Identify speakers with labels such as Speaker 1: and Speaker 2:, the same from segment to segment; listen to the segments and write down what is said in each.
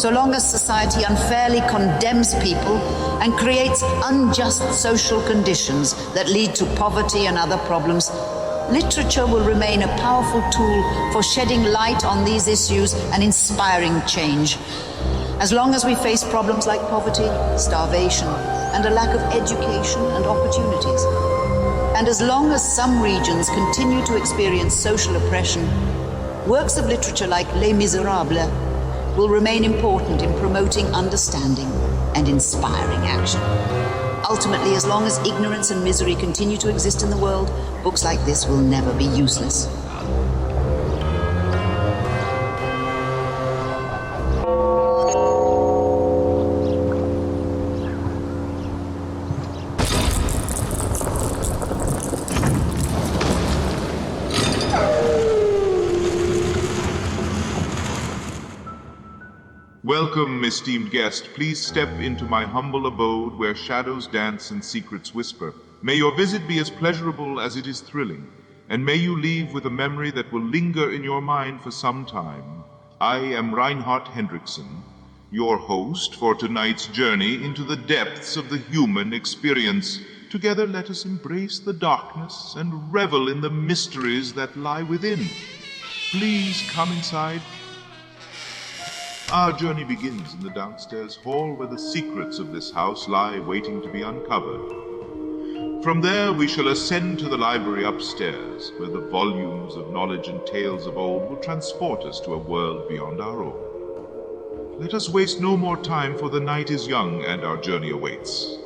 Speaker 1: So long as society unfairly condemns people and creates unjust social conditions that lead to poverty and other problems, literature will remain a powerful tool for shedding light on these issues and inspiring change. As long as we face problems like poverty, starvation, and a lack of education and opportunities, and as long as some regions continue to experience social oppression, works of literature like Les Miserables will remain important in promoting understanding and inspiring action. Ultimately, as long as ignorance and misery continue to exist in the world, books like this will never be useless.
Speaker 2: Welcome, esteemed guest. Please step into my humble abode where shadows dance and secrets whisper. May your visit be as pleasurable as it is thrilling, and may you leave with a memory that will linger in your mind for some time. I am Reinhard Hendrickson, your host for tonight's journey into the depths of the human experience. Together let us embrace the darkness and revel in the mysteries that lie within. Please come inside. Our journey begins in the downstairs hall where the secrets of this house lie waiting to be uncovered. From there we shall ascend to the library upstairs, where the volumes of knowledge and tales of old will transport us to a world beyond our own. Let us waste no more time, for the night is young and our journey awaits.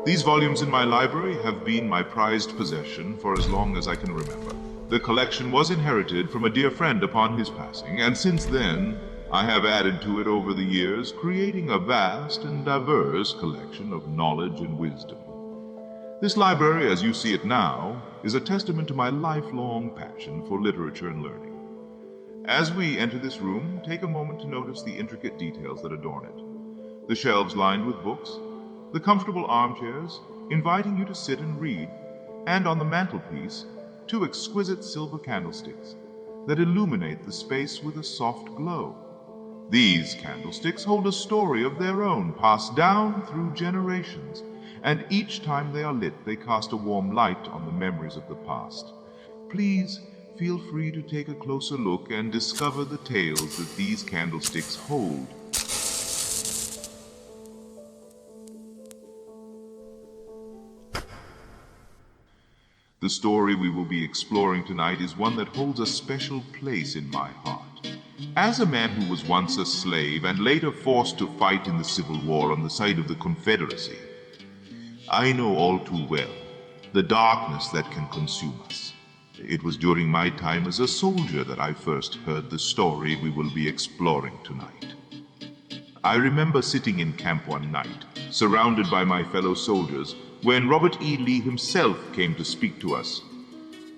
Speaker 2: These volumes in my library have been my prized possession for as long as I can remember. The collection was inherited from a dear friend upon his passing, and since then I have added to it over the years, creating a vast and diverse collection of knowledge and wisdom. This library, as you see it now, is a testament to my lifelong passion for literature and learning. As we enter this room, take a moment to notice the intricate details that adorn it. The shelves lined with books, the comfortable armchairs inviting you to sit and read, and on the mantelpiece, 2 exquisite silver candlesticks that illuminate the space with a soft glow. These candlesticks hold a story of their own, passed down through generations, and each time they are lit, they cast a warm light on the memories of the past. Please feel free to take a closer look and discover the tales that these candlesticks hold. The story we will be exploring tonight is one that holds a special place in my heart. As a man who was once a slave and later forced to fight in the Civil War on the side of the Confederacy, I know all too well the darkness that can consume us. It was during my time as a soldier that I first heard the story we will be exploring tonight. I remember sitting in camp one night, surrounded by my fellow soldiers, when Robert E. Lee himself came to speak to us.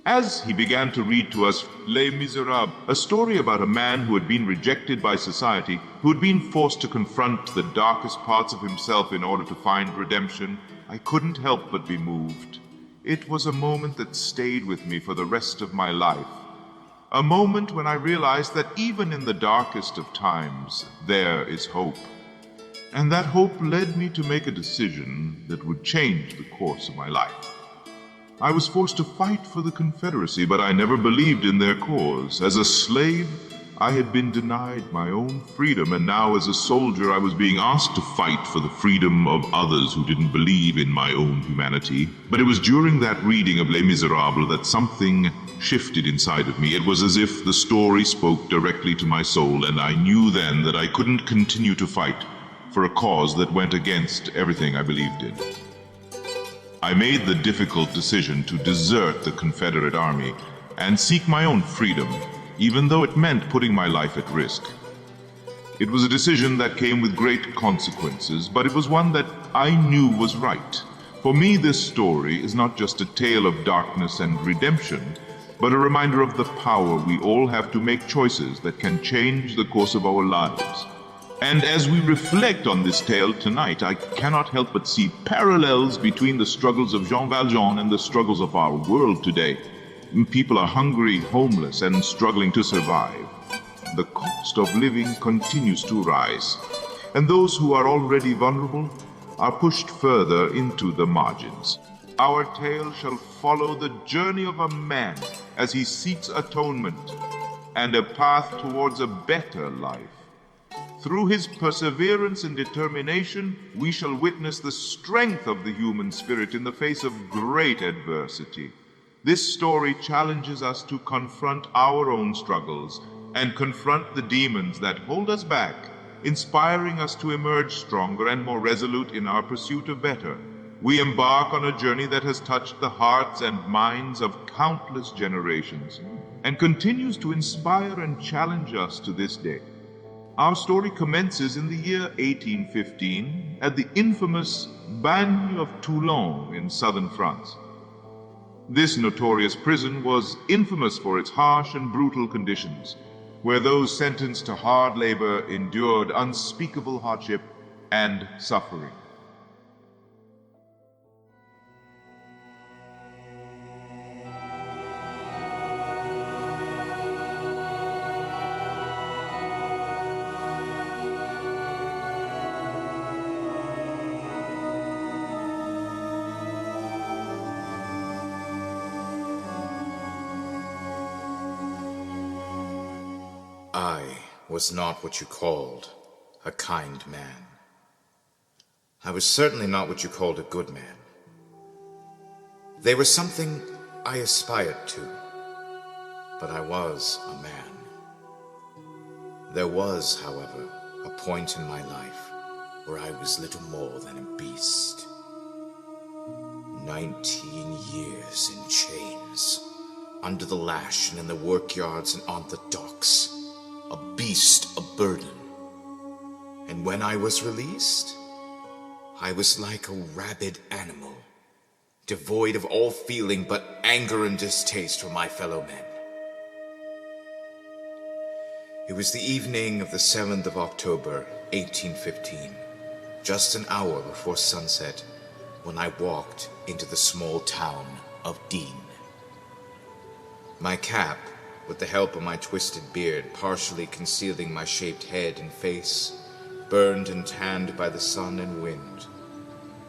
Speaker 2: As he began to read to us Les Miserables, a story about a man who had been rejected by society, who had been forced to confront the darkest parts of himself in order to find redemption, I couldn't help but be moved. It was a moment that stayed with me for the rest of my life. A moment when I realized that even in the darkest of times, there is hope. And that hope led me to make a decision that would change the course of my life. I was forced to fight for the Confederacy, but I never believed in their cause. As a slave, I had been denied my own freedom, and now as a soldier, I was being asked to fight for the freedom of others who didn't believe in my own humanity. But it was during that reading of Les Miserables that something shifted inside of me. It was as if the story spoke directly to my soul, and I knew then that I couldn't continue to fight for a cause that went against everything I believed in. I made the difficult decision to desert the Confederate Army and seek my own freedom, even though it meant putting my life at risk. It was a decision that came with great consequences, but it was one that I knew was right. For me, this story is not just a tale of darkness and redemption, but a reminder of the power we all have to make choices that can change the course of our lives. And as we reflect on this tale tonight, I cannot help but see parallels between the struggles of Jean Valjean and the struggles of our world today. People are hungry, homeless, and struggling to survive. The cost of living continues to rise, and those who are already vulnerable are pushed further into the margins. Our tale shall follow the journey of a man as he seeks atonement and a path towards a better life. Through his perseverance and determination, we shall witness the strength of the human spirit in the face of great adversity. This story challenges us to confront our own struggles and confront the demons that hold us back, inspiring us to emerge stronger and more resolute in our pursuit of better. We embark on a journey that has touched the hearts and minds of countless generations and continues to inspire and challenge us to this day. Our story commences in the year 1815 at the infamous Bagne of Toulon in southern France. This notorious prison was infamous for its harsh and brutal conditions, where those sentenced to hard labor endured unspeakable hardship and suffering.
Speaker 3: I was not what you called a kind man. I was certainly not what you called a good man. They were something I aspired to, but I was a man. There was, however, a point in my life where I was little more than a beast. 19 years in chains, under the lash and in the workyards and on the docks. A beast, a burden. And when I was released, I was like a rabid animal, devoid of all feeling but anger and distaste for my fellow men. It was the evening of the 7th of October, 1815, just an hour before sunset, when I walked into the small town of Dean. My cap, with the help of my twisted beard partially concealing my shaped head and face, burned and tanned by the sun and wind.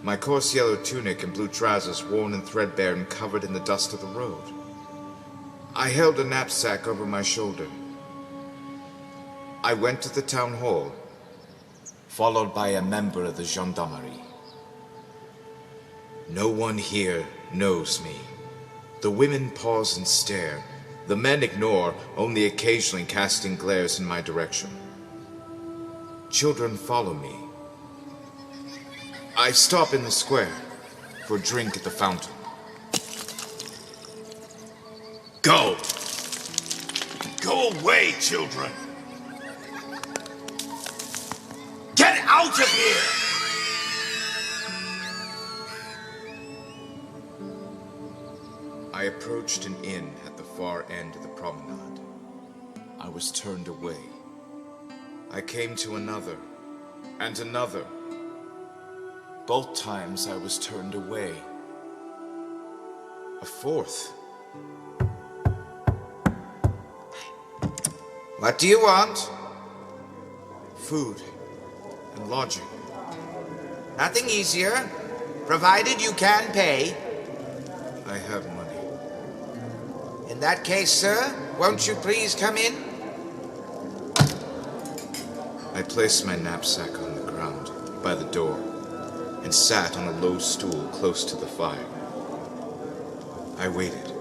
Speaker 3: My coarse yellow tunic and blue trousers worn and threadbare and covered in the dust of the road. I held a knapsack over my shoulder. I went to the town hall, followed by a member of the gendarmerie. No one here knows me. The women pause and stare. The men ignore, only occasionally casting glares in my direction. Children follow me. I stop in the square for a drink at the fountain. Go! Go away, children! Get out of here! I approached an inn at the far end of the promenade. I was turned away. I came to another, and another. Both times I was turned away. A fourth. What do you want? Food and lodging. Nothing easier, provided you can pay. I have money. In that case, sir, won't you please come in? I placed my knapsack on the ground by the door and sat on a low stool close to the fire. I waited,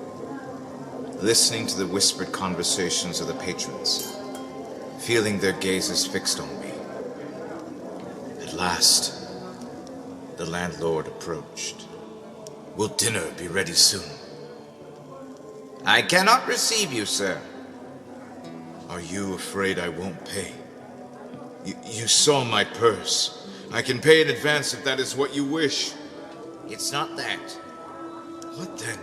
Speaker 3: listening to the whispered conversations of the patrons, feeling their gazes fixed on me. At last, the landlord approached. Will dinner be ready soon? I cannot receive you, sir. Are you afraid I won't pay? You saw my purse. I can pay in advance if that is what you wish. It's not that. What then?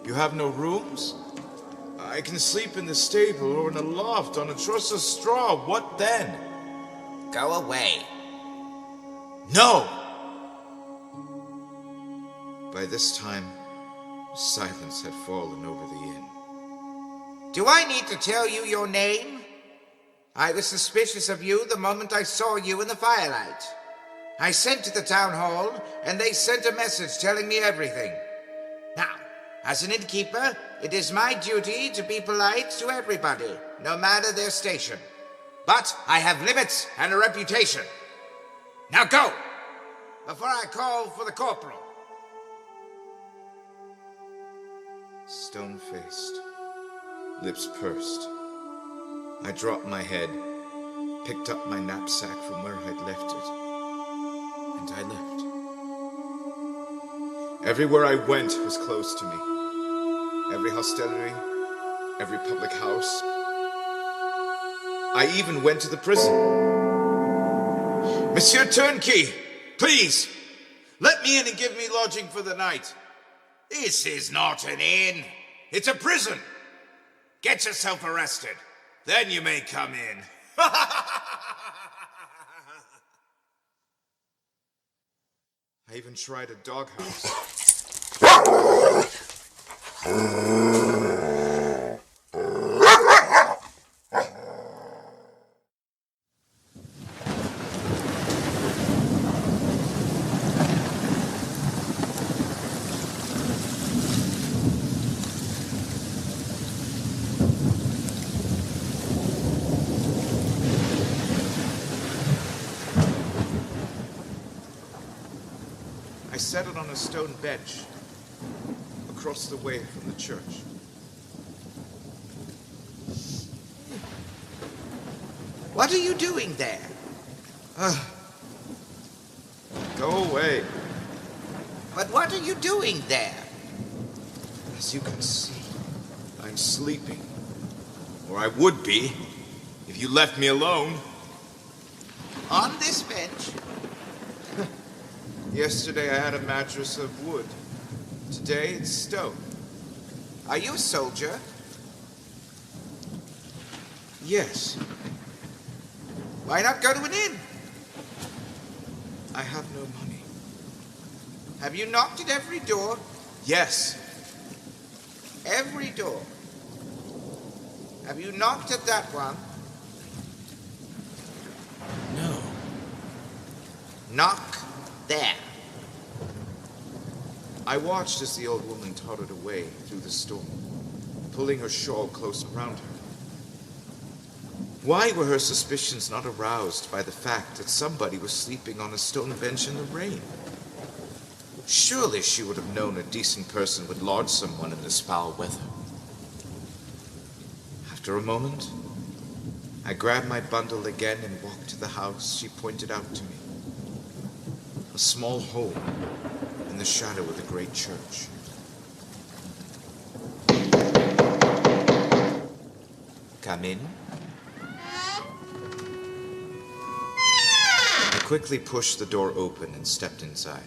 Speaker 3: You have no rooms? I can sleep in the stable or in a loft on a truss of straw. What then?
Speaker 4: Go away.
Speaker 3: No! By this time, silence had fallen over the inn.
Speaker 4: Do I need to tell you your name? I was suspicious of you the moment I saw you in the firelight. I sent to the town hall, and they sent a message telling me everything. Now, as an innkeeper, it is my duty to be polite to everybody, no matter their station. But I have limits and a reputation. Now go, before I call for the corporal.
Speaker 3: Stone-faced, lips pursed, I dropped my head, picked up my knapsack from where I'd left it, and I left. Everywhere I went was closed to me. Every hostelry, every public house. I even went to the prison.
Speaker 4: Monsieur Turnkey, please, let me in and give me lodging for the night. This is not an inn. It's a prison. Get yourself arrested. Then you may come in.
Speaker 3: I even tried a doghouse. I settled on a stone bench across the way from the church.
Speaker 4: What are you doing there?
Speaker 3: Go away.
Speaker 4: But what are you doing there?
Speaker 3: As you can see, I'm sleeping. Or I would be, if you left me alone.
Speaker 4: On this bench?
Speaker 3: Yesterday I had a mattress of wood. Today it's stone.
Speaker 4: Are you a soldier?
Speaker 3: Yes,
Speaker 4: Why not go to an inn?
Speaker 3: I have no money.
Speaker 4: Have you knocked at every door?
Speaker 3: Yes,
Speaker 4: Every door. Have you knocked at that one?
Speaker 3: no.
Speaker 4: Knock there.
Speaker 3: I watched as the old woman tottered away through the storm, pulling her shawl close around her. Why were her suspicions not aroused by the fact that somebody was sleeping on a stone bench in the rain? Surely she would have known a decent person would lodge someone in this foul weather. After a moment, I grabbed my bundle again and walked to the house she pointed out to me. A small home in the shadow of the great church. Come in. I quickly pushed the door open and stepped inside.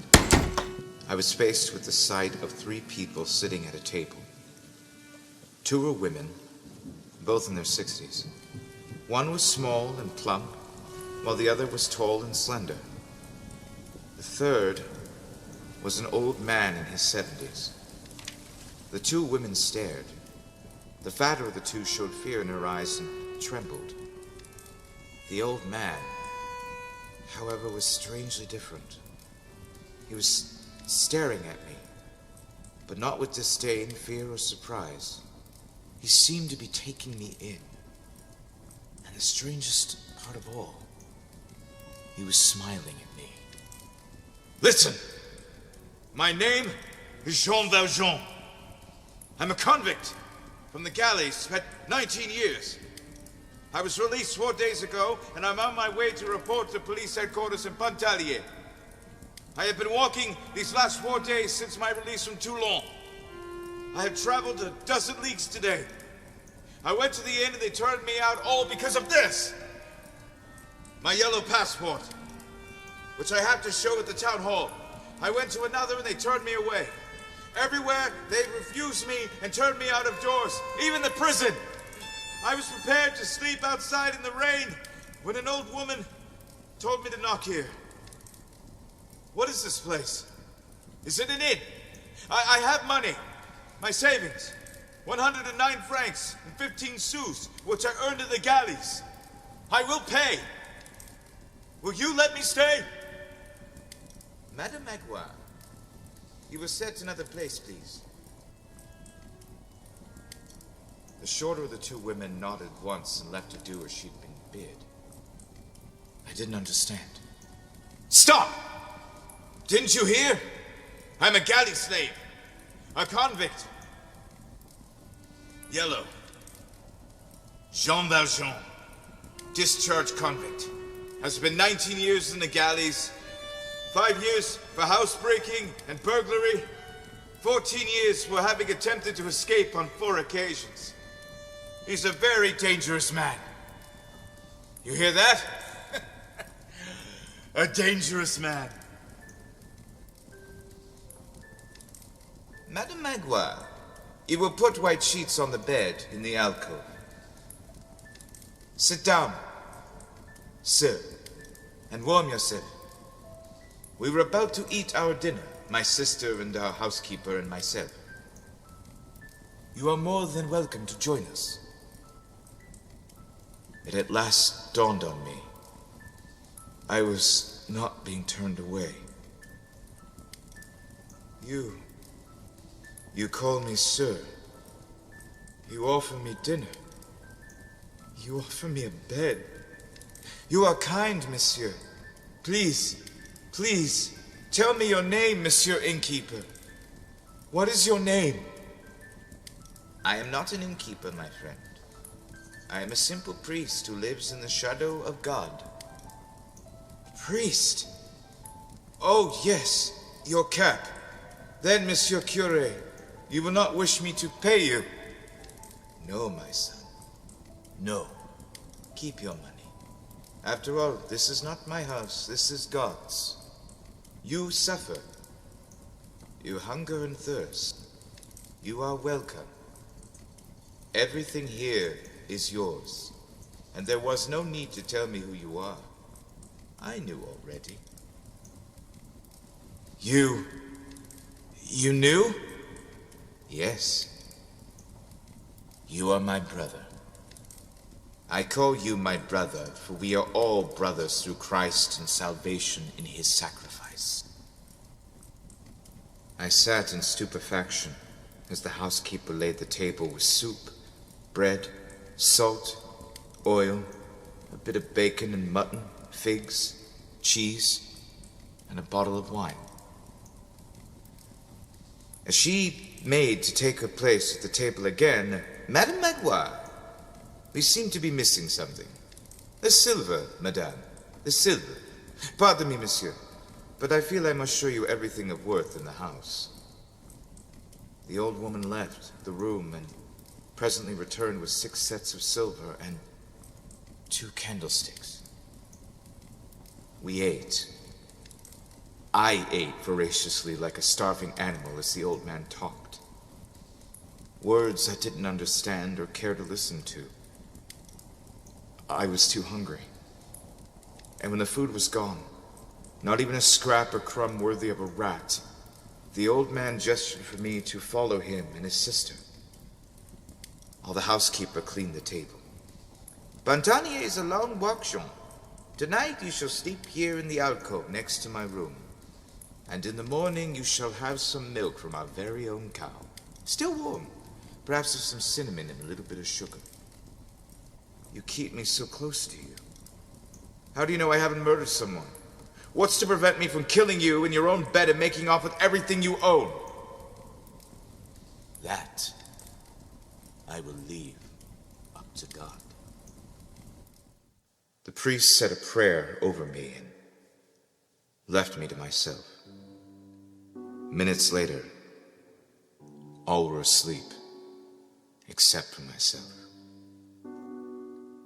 Speaker 3: I was faced with the sight of 3 people sitting at a table. 2 were women, both in their 60s. One was small and plump, while the other was tall and slender. The third was an old man in his 70s. The 2 women stared. The fatter of the 2 showed fear in her eyes and trembled. The old man, however, was strangely different. He was staring at me, but not with disdain, fear, or surprise. He seemed to be taking me in. And the strangest part of all, he was smiling at me. Listen! My name is Jean Valjean. I'm a convict from the galleys, spent 19 years. I was released 4 days ago, and I'm on my way to report to police headquarters in Pontarlier. I have been walking these last 4 days since my release from Toulon. I have traveled a dozen leagues today. I went to the inn and they turned me out all because of this. My yellow passport, which I have to show at the town hall. I went to another and they turned me away. Everywhere they refused me and turned me out of doors, even the prison. I was prepared to sleep outside in the rain when an old woman told me to knock here. What is this place? Is it an inn? I have money. My savings. 109 francs and 15 sous, which I earned in the galleys. I will pay. Will you let me stay?
Speaker 4: Madame Magloire, you were set another place, please.
Speaker 3: The shorter of the two women nodded once and left to do as she'd been bid. I didn't understand. Stop! Didn't you hear? I'm a galley slave. A convict. Yellow. Jean Valjean. Discharged convict. Has been 19 years in the galleys. 5 years for housebreaking and burglary. 14 years for having attempted to escape on 4 occasions. He's a very dangerous man. You hear that? A dangerous man.
Speaker 4: Madame Magloire, you will put white sheets on the bed in the alcove. Sit down, sir, and warm yourself. We were about to eat our dinner, my sister and our housekeeper and myself. You are more than welcome to join us. It at last dawned on me. I was not being turned away. You call me sir. You offer me dinner. You offer me a bed. You are kind, monsieur. Please, please, tell me your name, monsieur innkeeper. What is your name? I am not an innkeeper, my friend. I am a simple priest who lives in the shadow of God. Priest? Oh, yes, your cap. Then, monsieur curé, you will not wish me to pay you. No, my son. No. Keep your money. After all, this is not my house. This is God's. You suffer. You hunger and thirst. You are welcome. Everything here is yours. And there was no need to tell me who you are. I knew already. You knew? Yes. You are my brother. I call you my brother, for we are all brothers through Christ and salvation in his sacrifice. I sat in stupefaction as the housekeeper laid the table with soup, bread, salt, oil, a bit of bacon and mutton, figs, cheese, and a bottle of wine. As she made to take her place at the table again, Madame Magloire, we seem to be missing something. The silver, madame. The silver. Pardon me, monsieur, but I feel I must show you everything of worth in the house. The old woman left the room and presently returned with 6 sets of silver and 2 candlesticks. We ate. I ate voraciously like a starving animal as the old man talked. Words I didn't understand or care to listen to. I was too hungry. And when the food was gone, not even a scrap or crumb worthy of a rat, the old man gestured for me to follow him and his sister, while the housekeeper cleaned the table. Bantannier is a long walk, Jean. Tonight you shall sleep here in the alcove next to my room. And in the morning you shall have some milk from our very own cow. Still warm, perhaps with some cinnamon and a little bit of sugar. You keep me so close to you. How do you know I haven't murdered someone? What's to prevent me from killing you in your own bed and making off with everything you own? That I will leave up to God. The priest said a prayer over me and left me to myself. Minutes later, all were asleep, except for myself.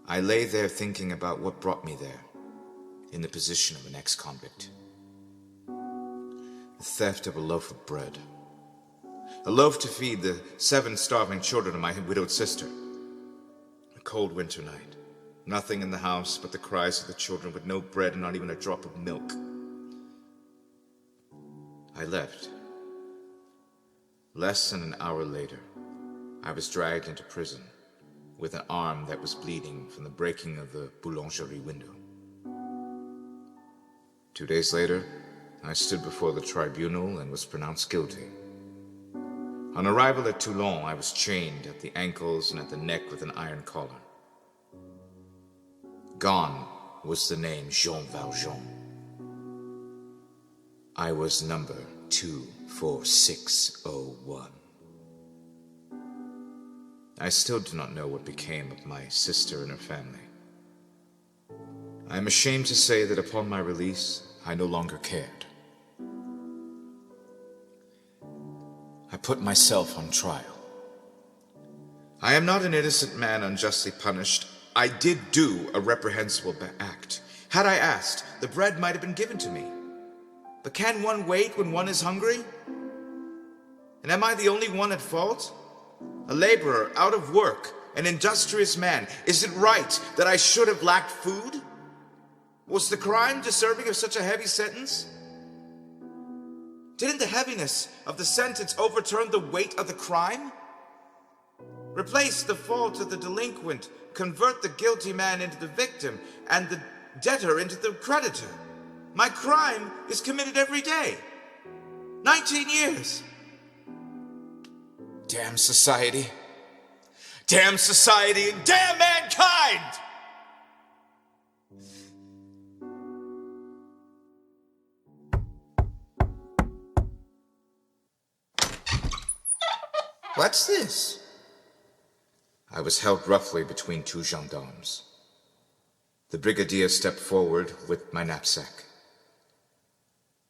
Speaker 4: I lay there thinking about what brought me there, in the position of an ex-convict. The theft of a loaf of bread. A loaf to feed the 7 starving children of my widowed sister. A cold winter night.
Speaker 3: Nothing in the house but the cries of the children with no bread and not even a drop of milk. I left. Less than an hour later, I was dragged into prison with an arm that was bleeding from the breaking of the boulangerie window. 2 days later, I stood before the tribunal and was pronounced guilty. On arrival at Toulon, I was chained at the ankles and at the neck with an iron collar. Gone was the name Jean Valjean. I was number 24601. I still do not know what became of my sister and her family. I am ashamed to say that upon my release, I no longer cared. I put myself on trial. I am not an innocent man unjustly punished. I did do a reprehensible act. Had I asked, the bread might have been given to me. But can one wait when one is hungry? And am I the only one at fault? A laborer, out of work, an industrious man. Is it right that I should have lacked food? Was the crime deserving of such a heavy sentence? Didn't the heaviness of the sentence overturn the weight of the crime? Replace the fault of the delinquent, convert the guilty man into the victim, and the debtor into the creditor. My crime is committed every day. 19 years. Damn society. Damn society and damn mankind! What's this? I was held roughly between two gendarmes. The brigadier stepped forward with my knapsack.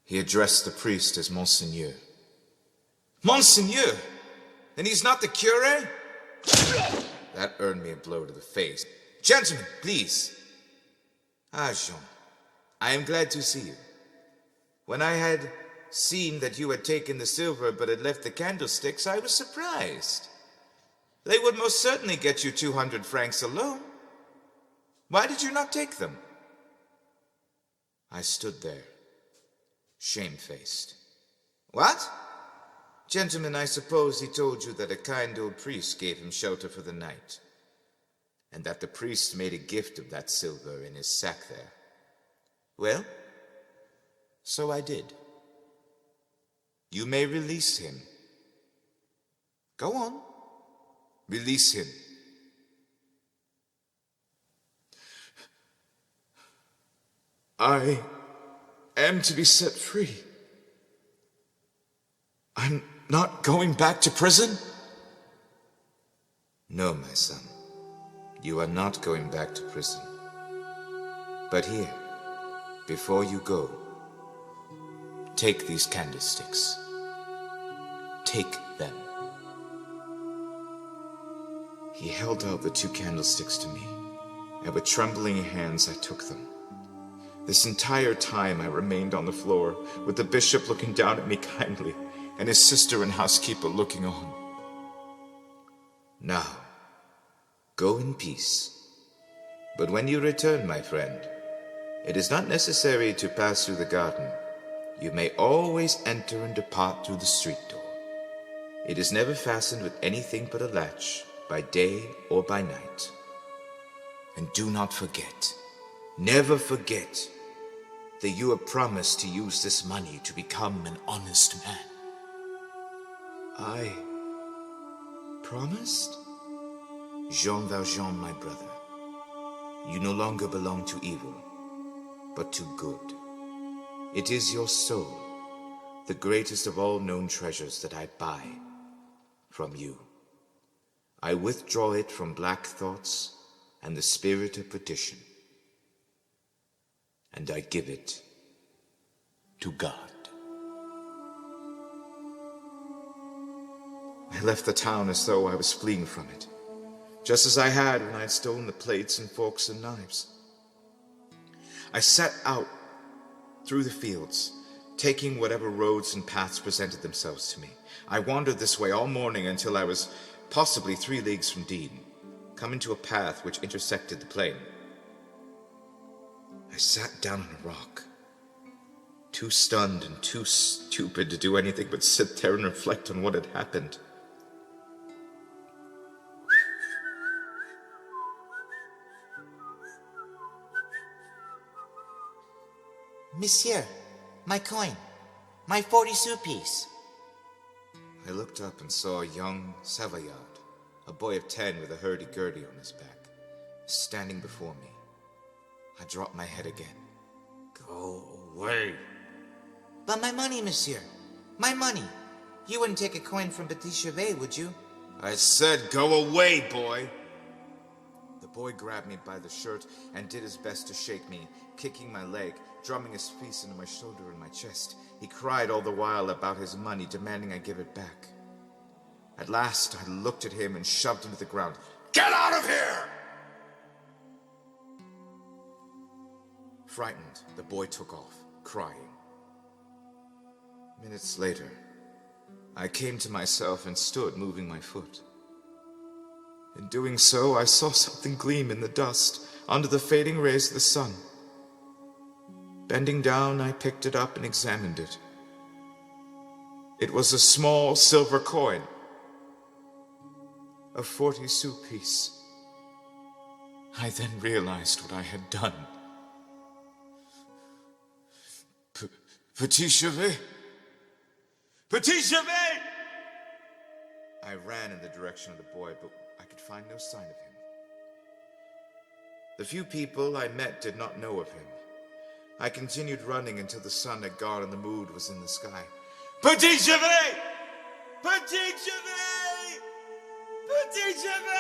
Speaker 3: He addressed the priest as Monseigneur. Monseigneur? Then he's not the curé? That earned me a blow to the face. Gentlemen, please. Ah, Jean, I am glad to see you. When I had seen that you had taken the silver but had left the candlesticks, I was surprised. They would most certainly get you 200 francs alone. Why did you not take them? I stood there, shamefaced. What? Gentlemen, I suppose he told you that a kind old priest gave him shelter for the night, and that the priest made a gift of that silver in his sack there. Well, so I did. You may release him. Go on. Release him. I am to be set free. I'm not going back to prison? No, my son. You are not going back to prison. But here, before you go, take these candlesticks. Take them. He held out the 2 candlesticks to me, and with trembling hands I took them. This entire time I remained on the floor, with the bishop looking down at me kindly, and his sister and housekeeper looking on. Now, go in peace. But when you return, my friend, it is not necessary to pass through the garden. You may always enter and depart through the street door. It is never fastened with anything but a latch, by day or by night. And do not forget, never forget, that you have promised to use this money to become an honest man. I promised? Jean Valjean, my brother, you no longer belong to evil, but to good. It is your soul, the greatest of all known treasures, that I buy from you. I withdraw it from black thoughts and the spirit of perdition, and I give it to God. I left the town as though I was fleeing from it, just as I had when I had stolen the plates and forks and knives. I set out through the fields, taking whatever roads and paths presented themselves to me. I wandered this way all morning until I was possibly 3 leagues from Dean, coming to a path which intersected the plain. I sat down on a rock, too stunned and too stupid to do anything but sit there and reflect on what had happened.
Speaker 4: Monsieur, my coin. My 40-sou piece.
Speaker 3: I looked up and saw a young Savoyard, a boy of 10 with a hurdy-gurdy on his back, standing before me. I dropped my head again.
Speaker 4: Go away. But my money, monsieur. My money. You wouldn't take a coin from Petit Chevet, would you?
Speaker 3: I said go away, boy. The boy grabbed me by the shirt and did his best to shake me, kicking my leg, drumming his fist into my shoulder and my chest. He cried all the while about his money, demanding I give it back. At last, I looked at him and shoved him to the ground. Get out of here! Frightened, the boy took off, crying. Minutes later, I came to myself and stood, moving my foot. In doing so, I saw something gleam in the dust under the fading rays of the sun. Bending down, I picked it up and examined it. It was a small silver coin, a 40-sou piece. I then realized what I had done. Petit Chevet! Petit Chevet! I ran in the direction of the boy, but I could find no sign of him. The few people I met did not know of him. I continued running until the sun had gone and the moon was in the sky. Petit Chevet! Petit Chevet! Petit Chevet!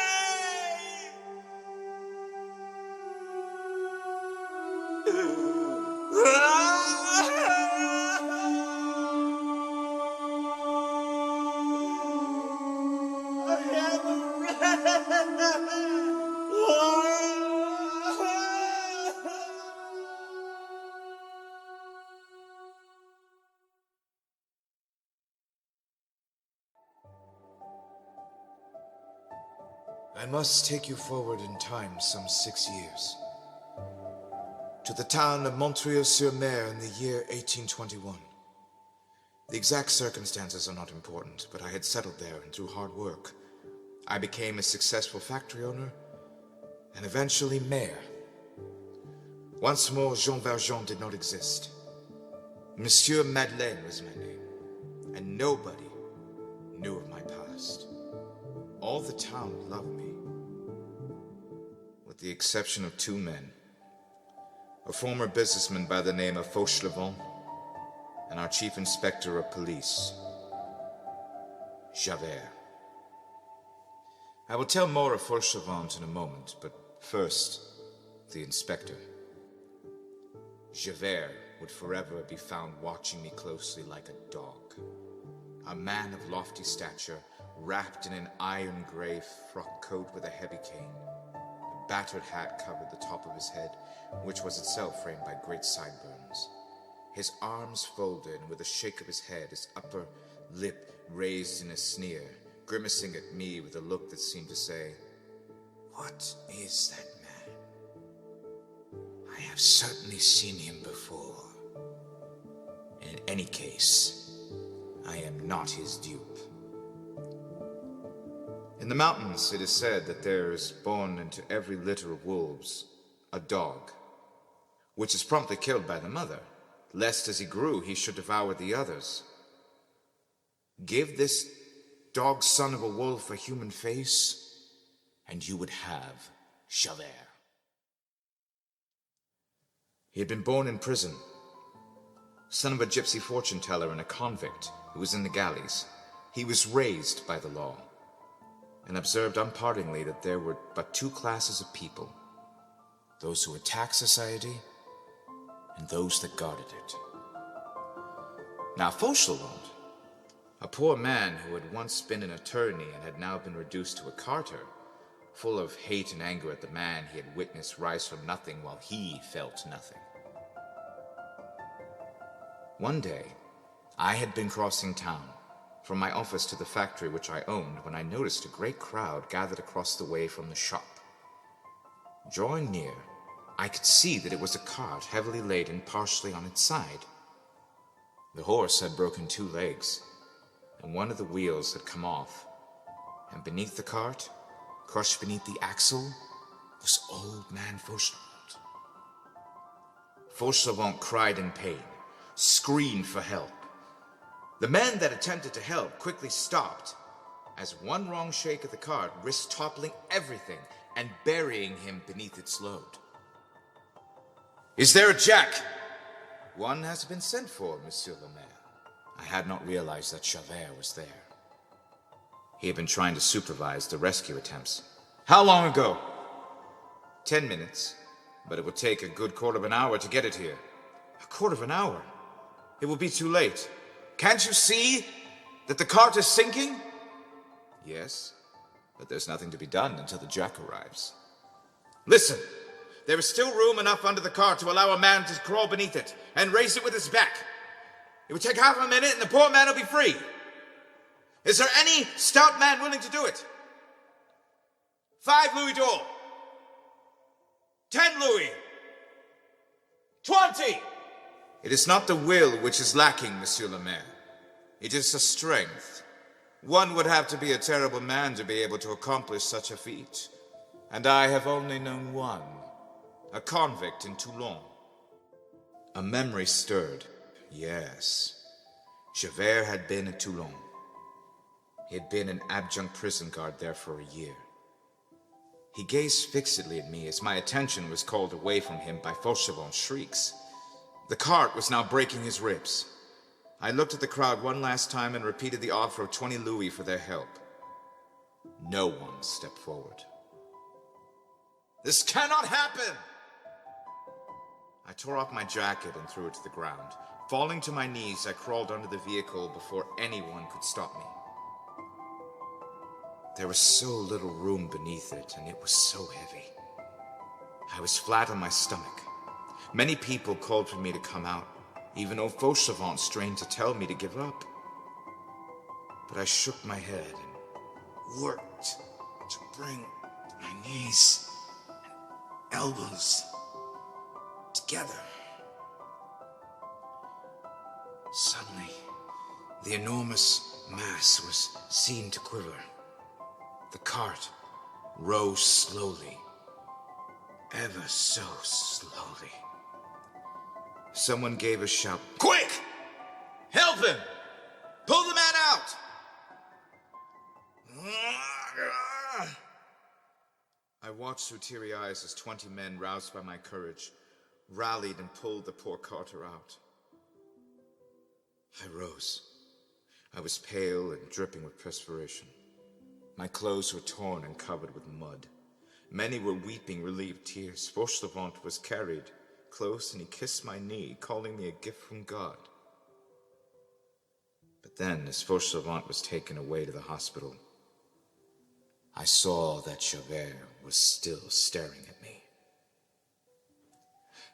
Speaker 3: I must take you forward in time some 6 years. To the town of Montreuil-sur-Mer in the year 1821. The exact circumstances are not important, but I had settled there, and through hard work, I became a successful factory owner and eventually mayor. Once more, Jean Valjean did not exist. Monsieur Madeleine was my name, and nobody knew of my past. All the town loved me, with the exception of 2 men. A former businessman by the name of Fauchelevent, and our chief inspector of police, Javert. I will tell more of Fauchelevent in a moment, but first, the inspector. Javert would forever be found watching me closely like a dog. A man of lofty stature, wrapped in an iron-gray frock coat with a heavy cane. A battered hat covered the top of his head, which was itself framed by great sideburns. His arms folded, and with a shake of his head, his upper lip raised in a sneer, grimacing at me with a look that seemed to say, "What is that man? I have certainly seen him before. In any case, I am not his dupe." In the mountains, it is said that there is born into every litter of wolves a dog, which is promptly killed by the mother, lest as he grew he should devour the others. Give this dog son of a wolf a human face, and you would have Javert. He had been born in prison, son of a gypsy fortune teller and a convict who was in the galleys. He was raised by the law, and observed unpartingly that there were but 2 classes of people: those who attacked society and those that guarded it. Now Fauchelevent, a poor man who had once been an attorney and had now been reduced to a carter, full of hate and anger at the man he had witnessed rise from nothing while he felt nothing. One day, I had been crossing town from my office to the factory which I owned when I noticed a great crowd gathered across the way from the shop. Drawing near, I could see that it was a cart heavily laden partially on its side. The horse had broken 2 legs, and one of the wheels had come off, and beneath the cart, crushed beneath the axle, was old man Fauchelevent. Fauchelevent cried in pain, screamed for help. The men that attempted to help quickly stopped, as one wrong shake of the cart risked toppling everything and burying him beneath its load. "Is there a jack?" "One has been sent for, Monsieur le Maire." I had not realized that Javert was there. He had been trying to supervise the rescue attempts. "How long ago?" 10 minutes, but it will take a good quarter of an hour to get it here." "A quarter of an hour? It will be too late. Can't you see that the cart is sinking?" "Yes, but there's nothing to be done until the jack arrives." "Listen, there is still room enough under the cart to allow a man to crawl beneath it and raise it with his back. It would take half a minute and the poor man will be free. Is there any stout man willing to do it? 5 louis d'or. 10 louis. 20. It is not the will which is lacking, Monsieur le Maire. It is the strength. One would have to be a terrible man to be able to accomplish such a feat. And I have only known one, a convict in Toulon. A memory stirred. Yes, Javert had been at Toulon. He had been an adjunct prison guard there for a year. He gazed fixedly at me as my attention was called away from him by Fauchelevent's shrieks. The cart was now breaking his ribs. I looked at the crowd one last time and repeated the offer of 20 louis for their help. No one stepped forward. "This cannot happen!" I tore off my jacket and threw it to the ground. Falling to my knees, I crawled under the vehicle before anyone could stop me. There was so little room beneath it, and it was so heavy. I was flat on my stomach. Many people called for me to come out, even though Fauchelevent strained to tell me to give up. But I shook my head and worked to bring my knees and elbows together. Suddenly, the enormous mass was seen to quiver. The cart rose slowly, ever so slowly. Someone gave a shout. "Quick! Help him! Pull the man out!" I watched through teary eyes as 20 men, roused by my courage, rallied and pulled the poor carter out. I rose. I was pale and dripping with perspiration. My clothes were torn and covered with mud. Many were weeping relieved tears. Fauchelevent was carried close and he kissed my knee, calling me a gift from God. But then, as Fauchelevent was taken away to the hospital, I saw that Javert was still staring at me.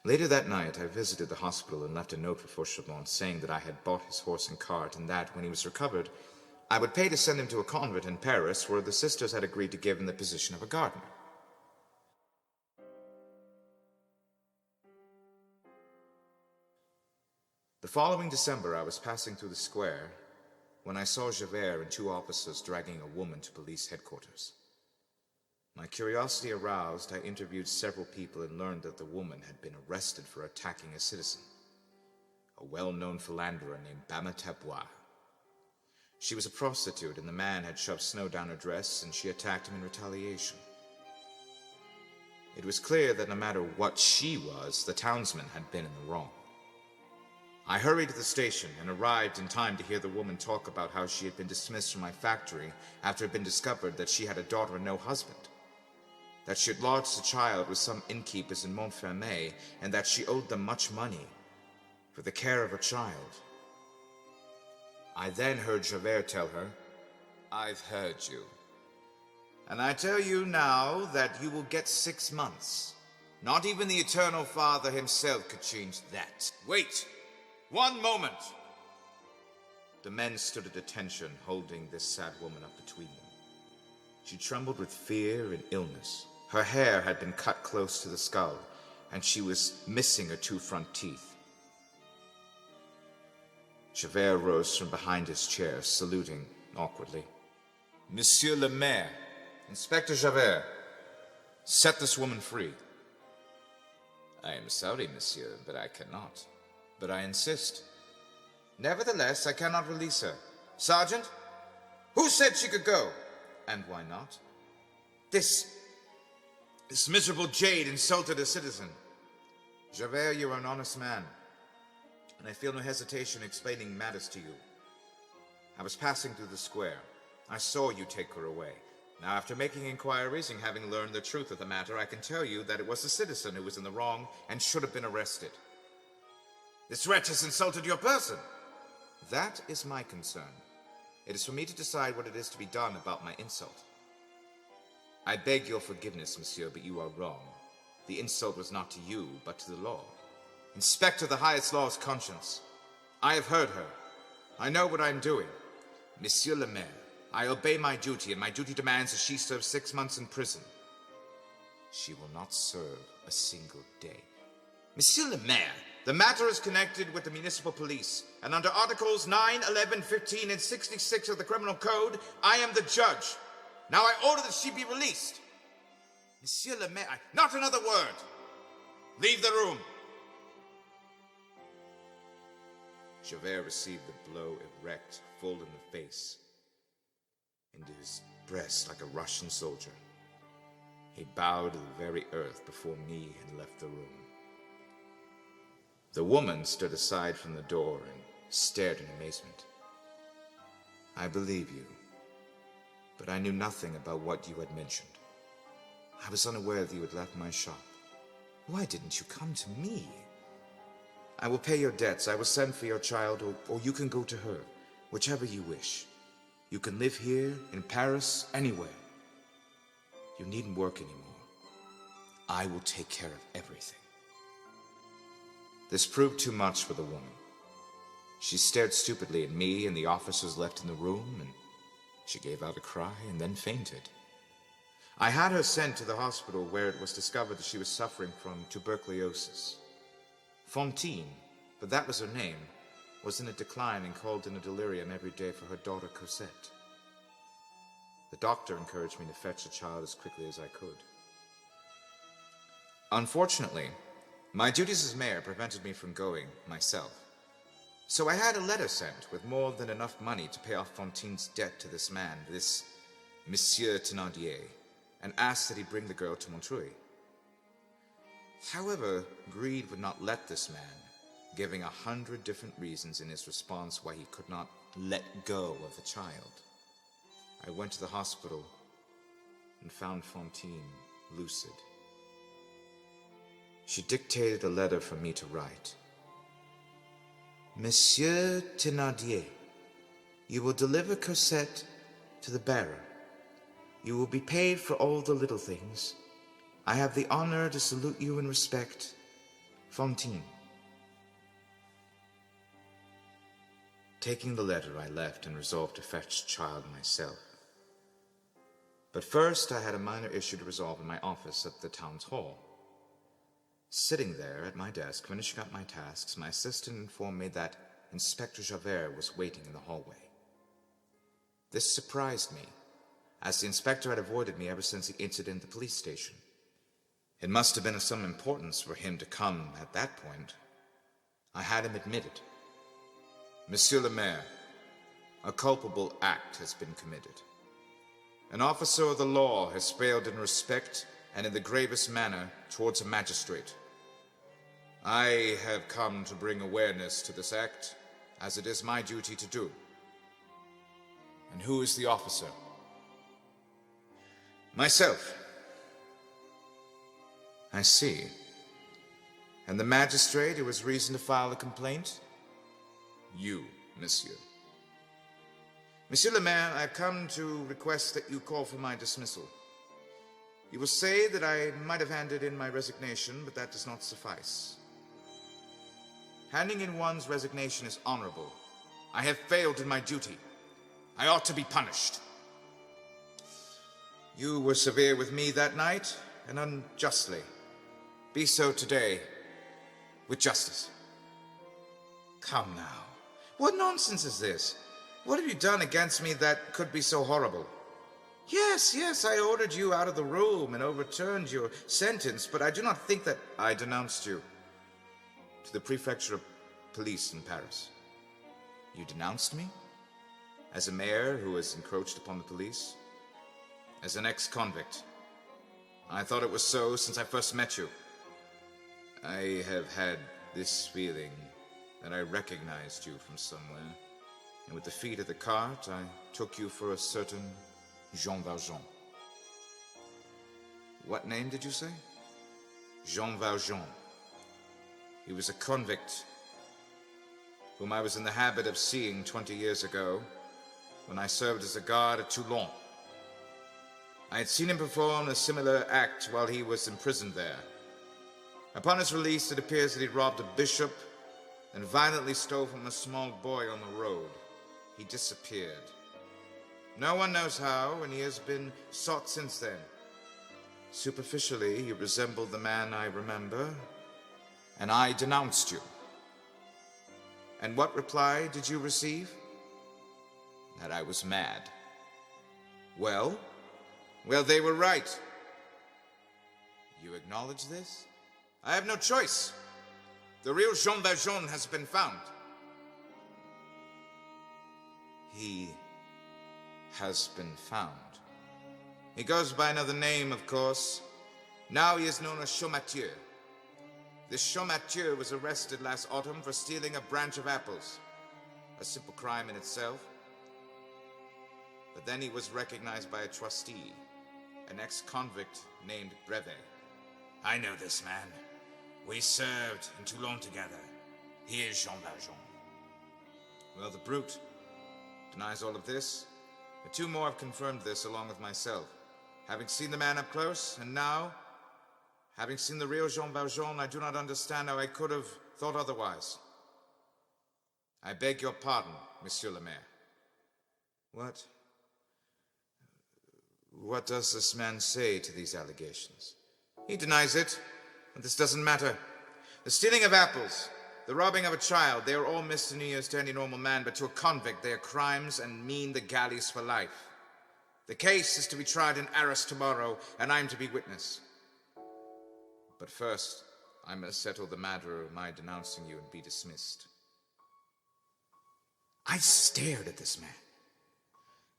Speaker 3: Later that night, I visited the hospital and left a note for Fauchelevent saying that I had bought his horse and cart and that, when he was recovered, I would pay to send him to a convent in Paris where the sisters had agreed to give him the position of a gardener. The following December, I was passing through the square when I saw Javert and 2 officers dragging a woman to police headquarters. My curiosity aroused, I interviewed several people and learned that the woman had been arrested for attacking a citizen, a well-known philanderer named Bamatabois. She was a prostitute, and the man had shoved snow down her dress, and she attacked him in retaliation. It was clear that no matter what she was, the townsman had been in the wrong. I hurried to the station and arrived in time to hear the woman talk about how she had been dismissed from my factory after it had been discovered that she had a daughter and no husband, that she had lodged a child with some innkeepers in Montfermeil, and that she owed them much money for the care of her child. I then heard Javert tell her, "I've heard you. And I tell you now that you will get 6 months. Not even the Eternal Father himself could change that. Wait! 1 moment!" The men stood at attention, holding this sad woman up between them. She trembled with fear and illness. Her hair had been cut close to the skull, and she was missing her 2 front teeth. Javert rose from behind his chair, saluting awkwardly. Monsieur le Maire, Inspector Javert, set this woman free. I am sorry, monsieur, but I cannot. But I insist. Nevertheless, I cannot release her. Sergeant, who said she could go? And why not? This miserable jade insulted a citizen. Javert, you are an honest man, and I feel no hesitation explaining matters to you. I was passing through the square. I saw you take her away. Now, after making inquiries and having learned the truth of the matter, I can tell you that it was a citizen who was in the wrong and should have been arrested. This wretch has insulted your person. That is my concern. It is for me to decide what it is to be done about my insult. I beg your forgiveness, monsieur, but you are wrong. The insult was not to you, but to the law. Inspector, the highest law is conscience. I have heard her. I know what I am doing. Monsieur le Maire, I obey my duty, and my duty demands that she serve 6 months in prison. She will not serve a single day. Monsieur le Maire, the matter is connected with the municipal police, and under Articles 9, 11, 15, and 66 of the Criminal Code, I am the judge. Now I order that she be released. Monsieur le Maire, not another word. Leave the room. Javert received the blow erect, full in the face, into his breast like a Russian soldier. He bowed to the very earth before me and left the room. The woman stood aside from the door and stared in amazement. I believe you, but I knew nothing about what you had mentioned. I was unaware that you had left my shop. Why didn't you come to me? I will pay your debts. I will send for your child, or you can go to her, whichever you wish. You can live here, in Paris, anywhere. You needn't work anymore. I will take care of everything. This proved too much for the woman. She stared stupidly at me and the officers left in the room, and she gave out a cry and then fainted. I had her sent to the hospital, where it was discovered that she was suffering from tuberculosis. Fantine, but that was her name, was in a decline and called in a delirium every day for her daughter Cosette. The doctor encouraged me to fetch the child as quickly as I could. Unfortunately, my duties as mayor prevented me from going myself. So I had a letter sent with more than enough money to pay off Fantine's debt to this man, this Monsieur Thénardier, and asked that he bring the girl to Montreuil. However, greed would not let this man, giving 100 different reasons in his response why he could not let go of the child. I went to the hospital and found Fantine lucid. She dictated a letter for me to write. Monsieur Thénardier, you will deliver Cosette to the bearer. You will be paid for all the little things. I have the honor to salute you in respect, Fantine. Taking the letter, I left and resolved to fetch the child myself. But first, I had a minor issue to resolve in my office at the town's hall. Sitting there at my desk, finishing up my tasks, my assistant informed me that Inspector Javert was waiting in the hallway. This surprised me, as the inspector had avoided me ever since the incident at the police station. It must have been of some importance for him to come at that point. I had him admitted. Monsieur le Maire, a culpable act has been committed. An officer of the law has failed in respect and in the gravest manner towards a magistrate. I have come to bring awareness to this act, as it is my duty to do. And who is the officer? Myself. I see. And the magistrate who has reason to file a complaint? You, monsieur. Monsieur le Maire, I have come to request that you call for my dismissal. You will say that I might have handed in my resignation, but that does not suffice. Handing in one's resignation is honorable. I have failed in my duty. I ought to be punished. You were severe with me that night, and unjustly. Be so today, with justice. Come now. What nonsense is this? What have you done against me that could be so horrible? Yes, I ordered you out of the room and overturned your sentence, but I do not think that I denounced you to the prefecture of police in Paris. You denounced me? As a mayor who has encroached upon the police? As an ex-convict? I thought it was so since I first met you. I have had this feeling that I recognized you from somewhere, and with the feet of the cart, I took you for a certain Jean Valjean. What name did you say? Jean Valjean. He was a convict whom I was in the habit of seeing 20 years ago when I served as a guard at Toulon. I had seen him perform a similar act while he was imprisoned there. Upon his release, it appears that he robbed a bishop and violently stole from a small boy on the road. He disappeared. No one knows how, and he has been sought since then. Superficially, he resembled the man I remember, and I denounced you. And what reply did you receive? That I was mad. Well, they were right. You acknowledge this? I have no choice. The real Jean Valjean has been found. He has been found. He goes by another name, of course. Now he is known as Champmathieu. This Champmathieu was arrested last autumn for stealing a branch of apples. A simple crime in itself. But then he was recognized by a trustee, an ex-convict named Brevet. I know this man. We served in Toulon together. He is Jean Valjean. Well, the brute denies all of this. The two more have confirmed this along with myself. Having seen the man up close, and now, having seen the real Jean Valjean, I do not understand how I could have thought otherwise. I beg your pardon, Monsieur le Maire. What does this man say to these allegations? He denies it, but this doesn't matter. The stealing of apples, the robbing of a child, they are all misdemeanors to any normal man, but to a convict they are crimes and mean the galleys for life. The case is to be tried in Arras tomorrow, and I am to be witness. But first, I must settle the matter of my denouncing you and be dismissed. I stared at this man.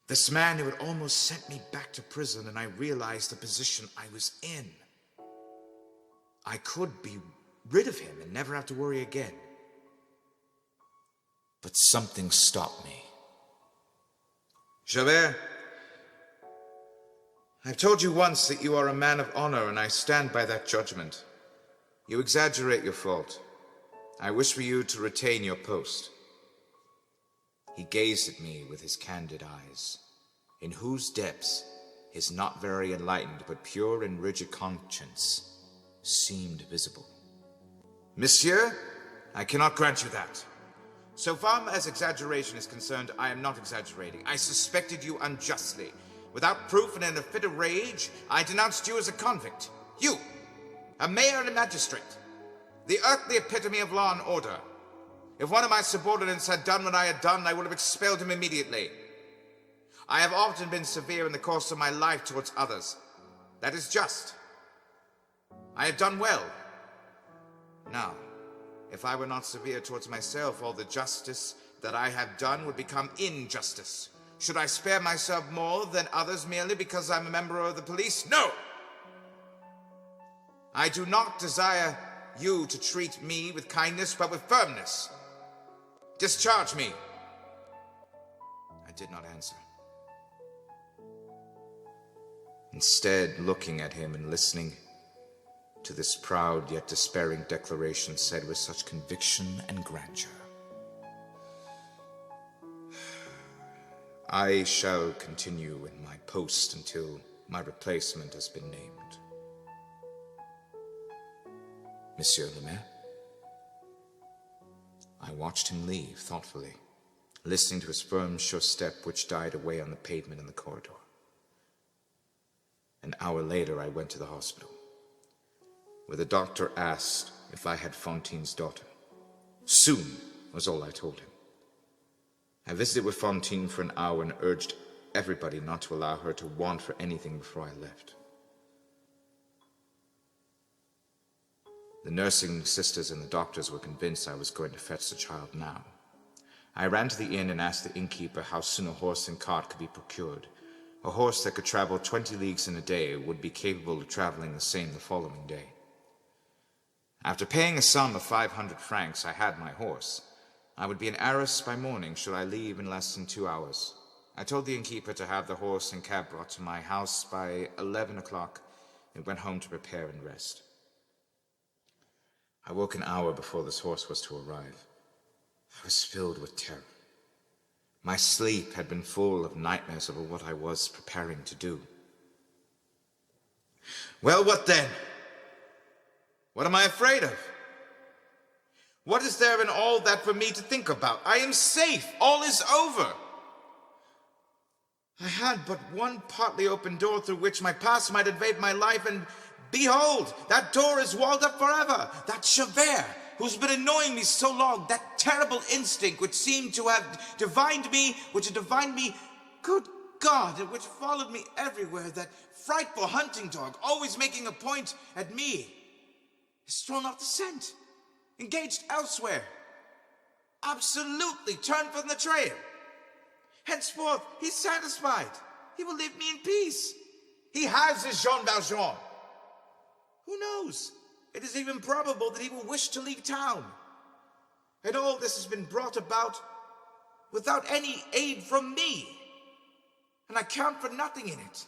Speaker 3: This man who had almost sent me back to prison, and I realized the position I was in. I could be rid of him and never have to worry again. But something stopped me. Javert, I've told you once that you are a man of honor, and I stand by that judgment. You exaggerate your fault. I wish for you to retain your post. He gazed at me with his candid eyes, in whose depths his not very enlightened but pure and rigid conscience seemed visible. Monsieur, I cannot grant you that. So far as exaggeration is concerned, I am not exaggerating. I suspected you unjustly. Without proof and in a fit of rage, I denounced you as a convict. You, a mayor and a magistrate, the earthly epitome of law and order. If one of my subordinates had done what I had done, I would have expelled him immediately. I have often been severe in the course of my life towards others. That is just. I have done well. Now, if I were not severe towards myself, all the justice that I have done would become injustice. Should I spare myself more than others merely because I'm a member of the police? No! I do not desire you to treat me with kindness, but with firmness. Discharge me. I did not answer. Instead, looking at him and listening to this proud yet despairing declaration said with such conviction and grandeur, I shall continue in my post until my replacement has been named. Monsieur le Maire? I watched him leave thoughtfully, listening to his firm, sure step which died away on the pavement in the corridor. An hour later, I went to the hospital. where the doctor asked if I had Fantine's daughter. Soon, was all I told him. I visited with Fantine for an hour and urged everybody not to allow her to want for anything before I left. The nursing sisters and the doctors were convinced I was going to fetch the child now. I ran to the inn and asked the innkeeper how soon a horse and cart could be procured. A horse that could travel 20 leagues in a day would be capable of traveling the same the following day. After paying a sum of 500 francs, I had my horse. I would be in Arras by morning should I leave in less than 2 hours. I told the innkeeper to have the horse and cab brought to my house by 11 o'clock and went home to prepare and rest. I woke an hour before this horse was to arrive. I was filled with terror. My sleep had been full of nightmares over what I was preparing to do. Well, what then? What am I afraid of? What is there in all that for me to think about? I am safe. All is over. I had but one partly open door through which my past might invade my life, and behold, that door is walled up forever. That Javert, who's been annoying me so long, that terrible instinct which seemed to have divined me, good God, and which followed me everywhere, that frightful hunting dog, always making a point at me, is thrown off the scent, engaged elsewhere, absolutely turned from the trail. Henceforth, he's satisfied. He will leave me in peace. He has his Jean Valjean. Who knows? It is even probable that he will wish to leave town. And all this has been brought about without any aid from me. And I count for nothing in it.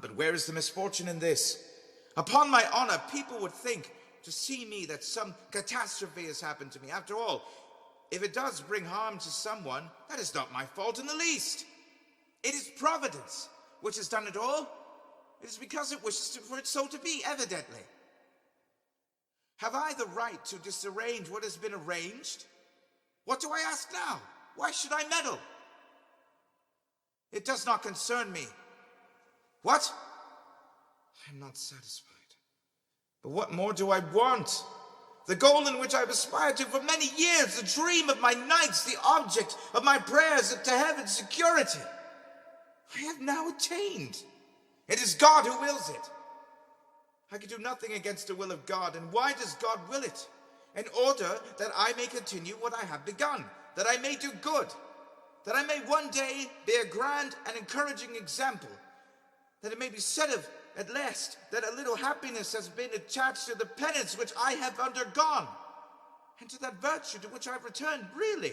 Speaker 3: But where is the misfortune in this? Upon my honor, people would think to see me that some catastrophe has happened to me. After all, if it does bring harm to someone, that is not my fault in the least. It is Providence which has done it all. It is because it wishes for it so to be, evidently. Have I the right to disarrange what has been arranged? What do I ask now? Why should I meddle? It does not concern me. What? I am not satisfied. But what more do I want? The goal in which I've aspired to for many years, the dream of my nights, the object of my prayers to heaven's security, I have now attained. It is God who wills it. I can do nothing against the will of God, and why does God will it? In order that I may continue what I have begun, that I may do good, that I may one day be a grand and encouraging example, that it may be said of at last that a little happiness has been attached to the penance which I have undergone, and to that virtue to which I have returned. Really,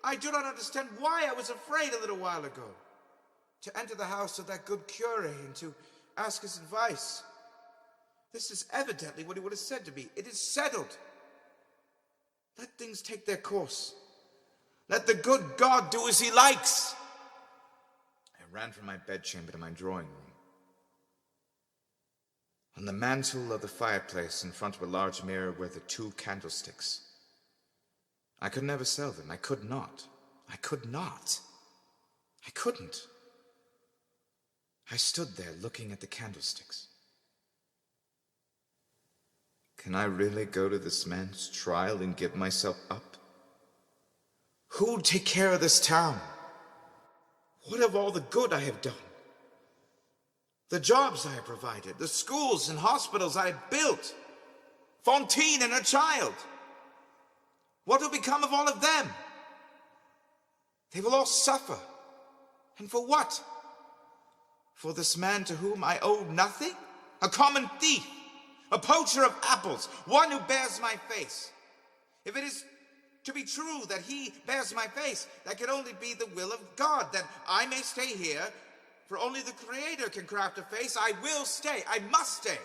Speaker 3: I do not understand why I was afraid a little while ago to enter the house of that good curé and to ask his advice. This is evidently what he would have said to me. It is settled. Let things take their course. Let the good God do as he likes. I ran from my bedchamber to my drawing room. On the mantel of the fireplace in front of a large mirror were the 2 candlesticks. I could never sell them. I could not. I couldn't. I stood there looking at the candlesticks. Can I really go to this man's trial and give myself up? Who'll take care of this town? What of all the good I have done? The jobs I have provided, the schools and hospitals I have built, Fantine and her child. What will become of all of them? They will all suffer. And for what? For this man to whom I owe nothing? A common thief, a poacher of apples, one who bears my face. If it is to be true that he bears my face, that can only be the will of God, that I may stay here, for only the Creator can craft a face. I will stay. I must stay.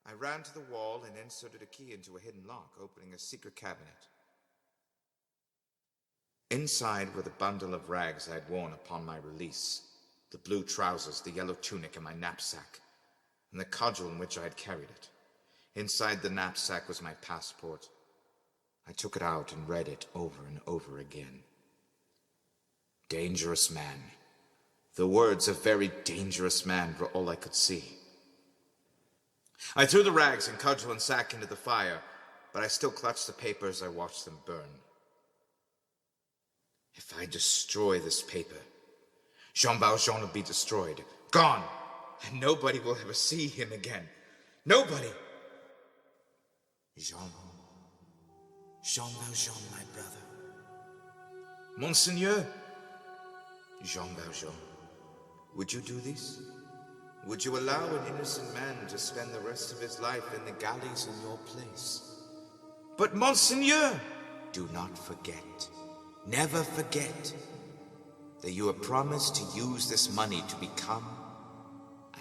Speaker 3: I ran to the wall and inserted a key into a hidden lock, opening a secret cabinet. Inside were the bundle of rags I had worn upon my release, the blue trousers, the yellow tunic, and my knapsack, and the cudgel in which I had carried it. Inside the knapsack was my passport. I took it out and read it over and over again. Dangerous man. The words of very dangerous man were all I could see. I threw the rags and cudgel and sack into the fire, but I still clutched the paper as I watched them burn. If I destroy this paper, Jean Valjean will be destroyed, gone, and nobody will ever see him again. Nobody! Jean Valjean, my brother. Monseigneur! Jean Valjean, would you do this? Would you allow an innocent man to spend the rest of his life in the galleys in your place? But Monseigneur! Do not forget, never forget, that you have promised to use this money to become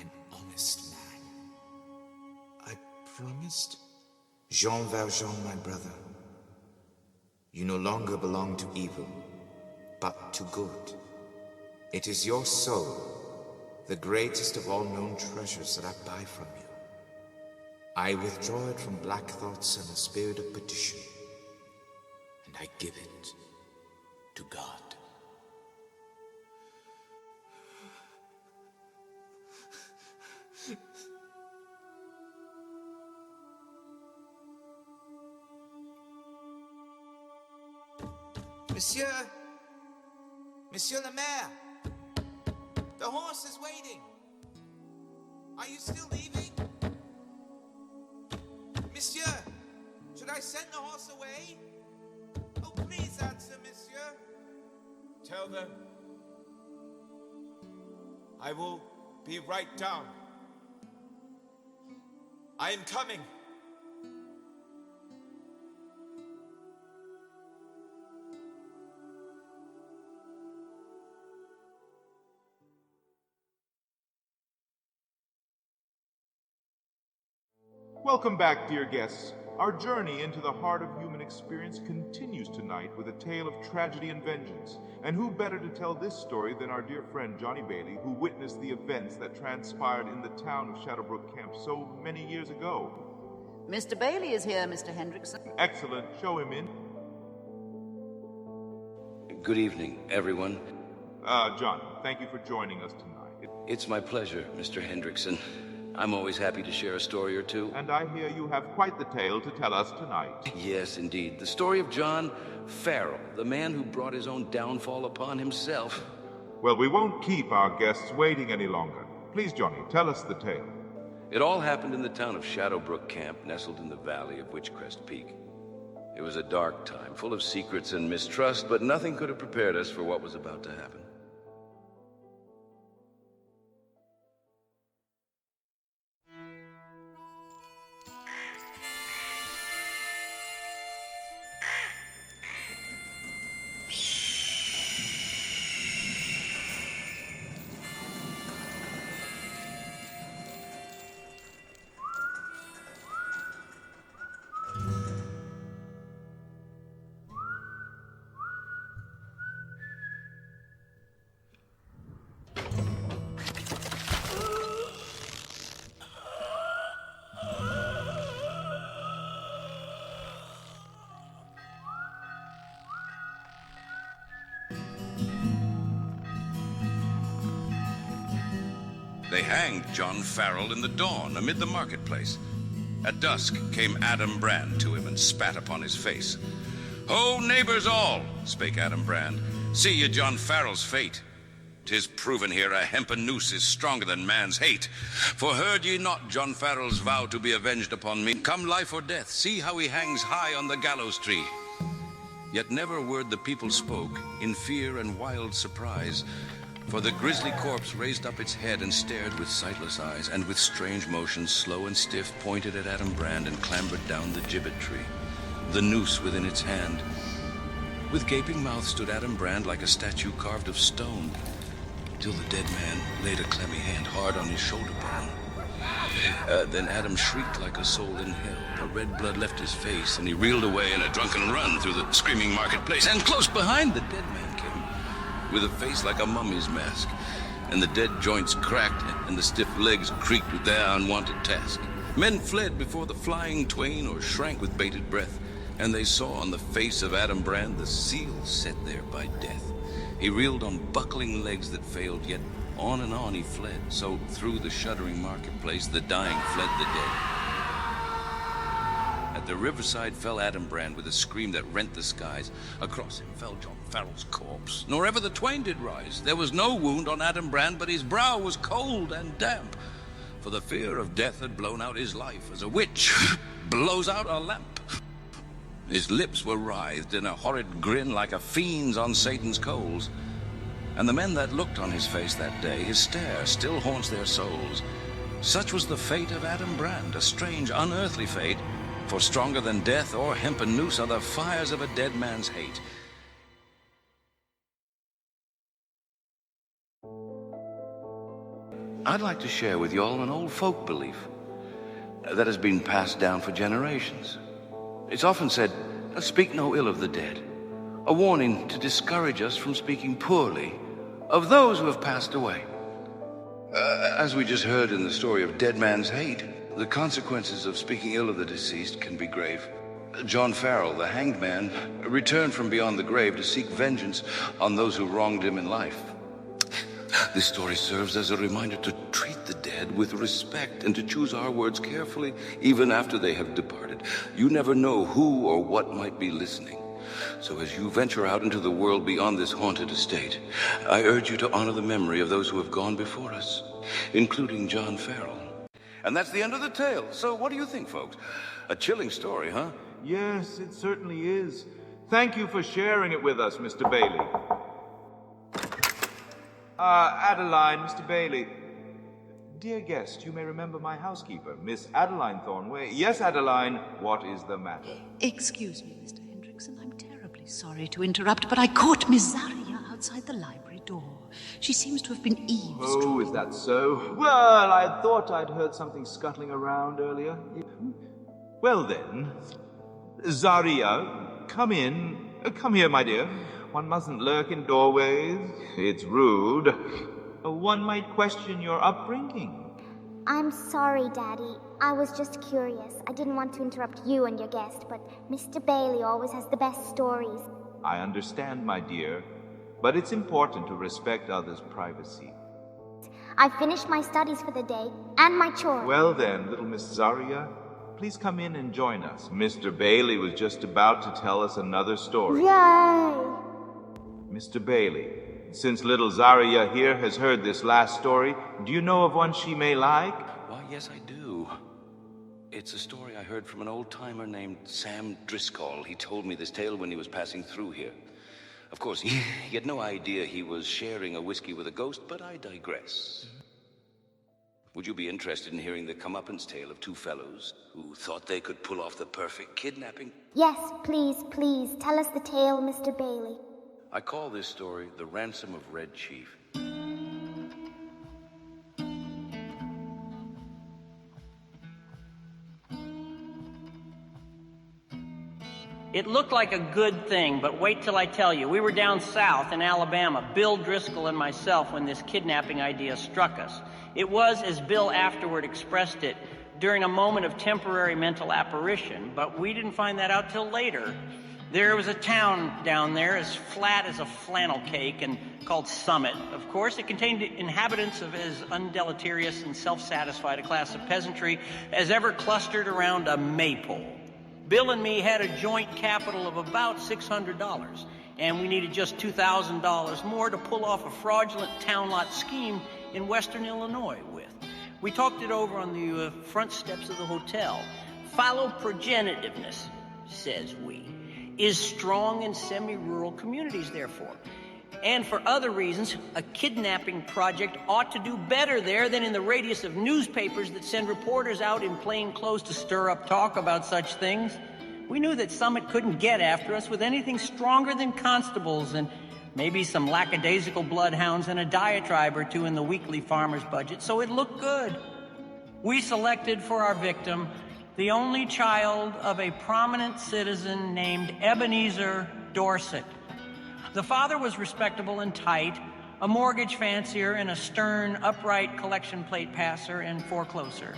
Speaker 3: an honest man. I promised? Jean Valjean, my brother, you no longer belong to evil, but to good. It is your soul, the greatest of all known treasures that I buy from you. I withdraw it from black thoughts and the spirit of perdition, and I give it to God. Monsieur le Maire, the horse is waiting. Are you still leaving? Monsieur, should I send the horse away? Oh, please answer, monsieur. Tell them I will be right down. I am coming.
Speaker 2: Welcome back, dear guests. Our journey into the heart of human experience continues tonight with a tale of tragedy and vengeance. And who better to tell this story than our dear friend Johnnie Bailey, who witnessed the events that transpired in the town of Shadowbrook Camp so many years ago.
Speaker 1: Mr. Bailey is here, Mr. Hendrickson.
Speaker 2: Excellent. Show him in.
Speaker 5: Good evening, everyone.
Speaker 2: John, thank you for joining us tonight.
Speaker 5: It's my pleasure, Mr. Hendrickson. I'm always happy to share a story or two.
Speaker 2: And I hear you have quite the tale to tell us tonight.
Speaker 5: Yes, indeed. The story of John Farrell, the man who brought his own downfall upon himself.
Speaker 2: Well, we won't keep our guests waiting any longer. Please, Johnny, tell us the tale.
Speaker 5: It all happened in the town of Shadowbrook Camp, nestled in the valley of Witchcrest Peak. It was a dark time, full of secrets and mistrust, but nothing could have prepared us for what was about to happen.
Speaker 6: They hanged John Farrell in the dawn amid the marketplace. At dusk came Adam Brand to him and spat upon his face. "Ho, neighbors all," spake Adam Brand, "see ye John Farrell's fate. 'Tis proven here a hempen noose is stronger than man's hate. For heard ye not John Farrell's vow to be avenged upon me? Come life or death, see how he hangs high on the gallows tree." Yet never a word the people spoke, in fear and wild surprise. For the grisly corpse raised up its head and stared with sightless eyes, and with strange motions, slow and stiff, pointed at Adam Brand and clambered down the gibbet tree, the noose within its hand. With gaping mouth stood Adam Brand like a statue carved of stone, till the dead man laid a clammy hand hard on his shoulder bone. Then Adam shrieked like a soul in hell. The red blood left his face, and he reeled away in a drunken run through the screaming marketplace. And close behind the dead man came, with a face like a mummy's mask, and the dead joints cracked, and the stiff legs creaked with their unwanted task. Men fled before the flying twain, or shrank with bated breath, and they saw on the face of Adam Brand the seal set there by death. He reeled on buckling legs that failed, yet
Speaker 5: On and on he fled, so through the shuddering marketplace, the dying fled the dead. At the riverside fell Adam Brand with a scream that rent the skies. Across him fell John Farrell's corpse, nor ever the twain did rise. There was no wound on Adam Brand, but his brow was cold and damp, for the fear of death had blown out his life as a witch blows out a lamp. His lips were writhed in a horrid grin like a fiend's on Satan's coals. And the men that looked on his face that day, his stare still haunts their souls. Such was the fate of Adam Brand, a strange, unearthly fate, for stronger than death or hempen noose are the fires of a dead man's hate. I'd like to share with you all an old folk belief that has been passed down for generations. It's often said, speak no ill of the dead, a warning to discourage us from speaking poorly of those who have passed away. As we just heard in the story of Dead Man's Hate, the consequences of speaking ill of the deceased can be grave. John Farrell, the hanged man, returned from beyond the grave to seek vengeance on those who wronged him in life. This story serves as a reminder to treat the dead with respect and to choose our words carefully, even after they have departed. You never know who or what might be listening. So as you venture out into the world beyond this haunted estate, I urge you to honor the memory of those who have gone before us, including John Farrell. And that's the end of the tale. So what do you think, folks? A chilling story, huh?
Speaker 2: Yes, it certainly is. Thank you for sharing it with us, Mr. Bailey. Adeline, Mr. Bailey. Dear guest, you may remember my housekeeper, Miss Adeline Thornway. Yes, Adeline, what is the matter?
Speaker 1: Excuse me, Mr. Hendrickson. I'm terribly sorry to interrupt, but I caught Miss Zariya outside the library door. She seems to have been eavesdropping.
Speaker 2: Oh, is that so? Well, I thought I'd heard something scuttling around earlier. Well then, Zariya, come in. Come here, my dear. One mustn't lurk in doorways. It's rude. One might question your upbringing.
Speaker 7: I'm sorry, Daddy. I was just curious. I didn't want to interrupt you and your guest, but Mr. Bailey always has the best stories.
Speaker 2: I understand, my dear, but it's important to respect others' privacy.
Speaker 7: I finished my studies for the day and my chores.
Speaker 2: Well then, little Miss Zariya, please come in and join us. Mr. Bailey was just about to tell us another story.
Speaker 7: Yay!
Speaker 2: Mr. Bailey, since little Zariya here has heard this last story, do you know of one she may like?
Speaker 5: Why, yes, I do. It's a story I heard from an old-timer named Sam Driscoll. He told me this tale when he was passing through here. Of course, he had no idea he was sharing a whiskey with a ghost, but I digress. Would you be interested in hearing the comeuppance tale of two fellows who thought they could pull off the perfect kidnapping?
Speaker 7: Yes, please, please. Tell us the tale, Mr. Bailey.
Speaker 5: I call this story The Ransom of Red Chief.
Speaker 8: It looked like a good thing, but wait till I tell you. We were down south in Alabama, Bill Driscoll and myself, when this kidnapping idea struck us. It was, as Bill afterward expressed it, during a moment of temporary mental apparition, but we didn't find that out till later. There was a town down there as flat as a flannel cake and called Summit. Of course, it contained inhabitants of as undeleterious and self-satisfied a class of peasantry as ever clustered around a maypole. Bill and me had a joint capital of about $600, and we needed just $2,000 more to pull off a fraudulent town lot scheme in western Illinois with. We talked it over on the front steps of the hotel. Philoprogenitiveness, says we, is strong in semi-rural communities, therefore. And for other reasons, a kidnapping project ought to do better there than in the radius of newspapers that send reporters out in plain clothes to stir up talk about such things. We knew that Summit couldn't get after us with anything stronger than constables and maybe some lackadaisical bloodhounds and a diatribe or two in the weekly farmer's budget, so it looked good. We selected for our victim the only child of a prominent citizen named Ebenezer Dorset. The father was respectable and tight, a mortgage fancier and a stern, upright collection plate passer and forecloser.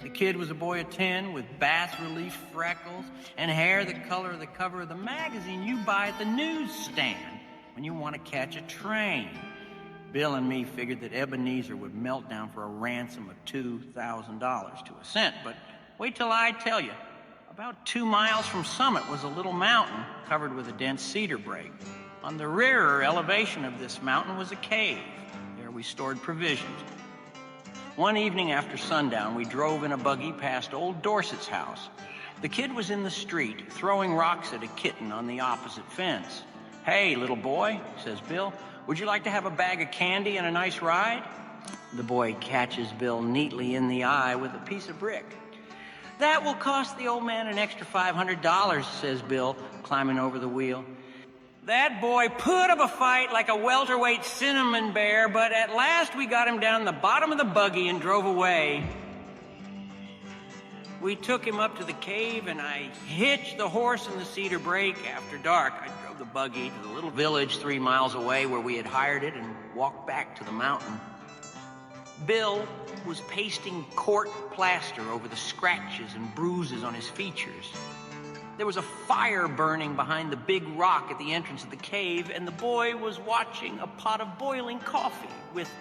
Speaker 8: The kid was a boy of 10 with bas-relief freckles and hair the color of the cover of the magazine you buy at the newsstand when you want to catch a train. Bill and me figured that Ebenezer would melt down for a ransom of $2,000 to a cent, but wait till I tell you. About 2 miles from Summit was a little mountain covered with a dense cedar brake. On the rearer elevation of this mountain was a cave. There we stored provisions. One evening after sundown, we drove in a buggy past old Dorset's house. The kid was in the street, throwing rocks at a kitten on the opposite fence. "Hey, little boy," says Bill, "would you like to have a bag of candy and a nice ride?" The boy catches Bill neatly in the eye with a piece of brick. "That will cost the old man an extra $500, says Bill, climbing over the wheel. That boy put up a fight like a welterweight cinnamon bear, but at last we got him down the bottom of the buggy and drove away. We took him up to the cave, and I hitched the horse in the cedar brake. After dark, I drove the buggy to the little village 3 miles away where we had hired it and walked back to the mountain. Bill was pasting court plaster over the scratches and bruises on his features. There was a fire burning behind the big rock at the entrance of the cave, and the boy was watching a pot of boiling coffee with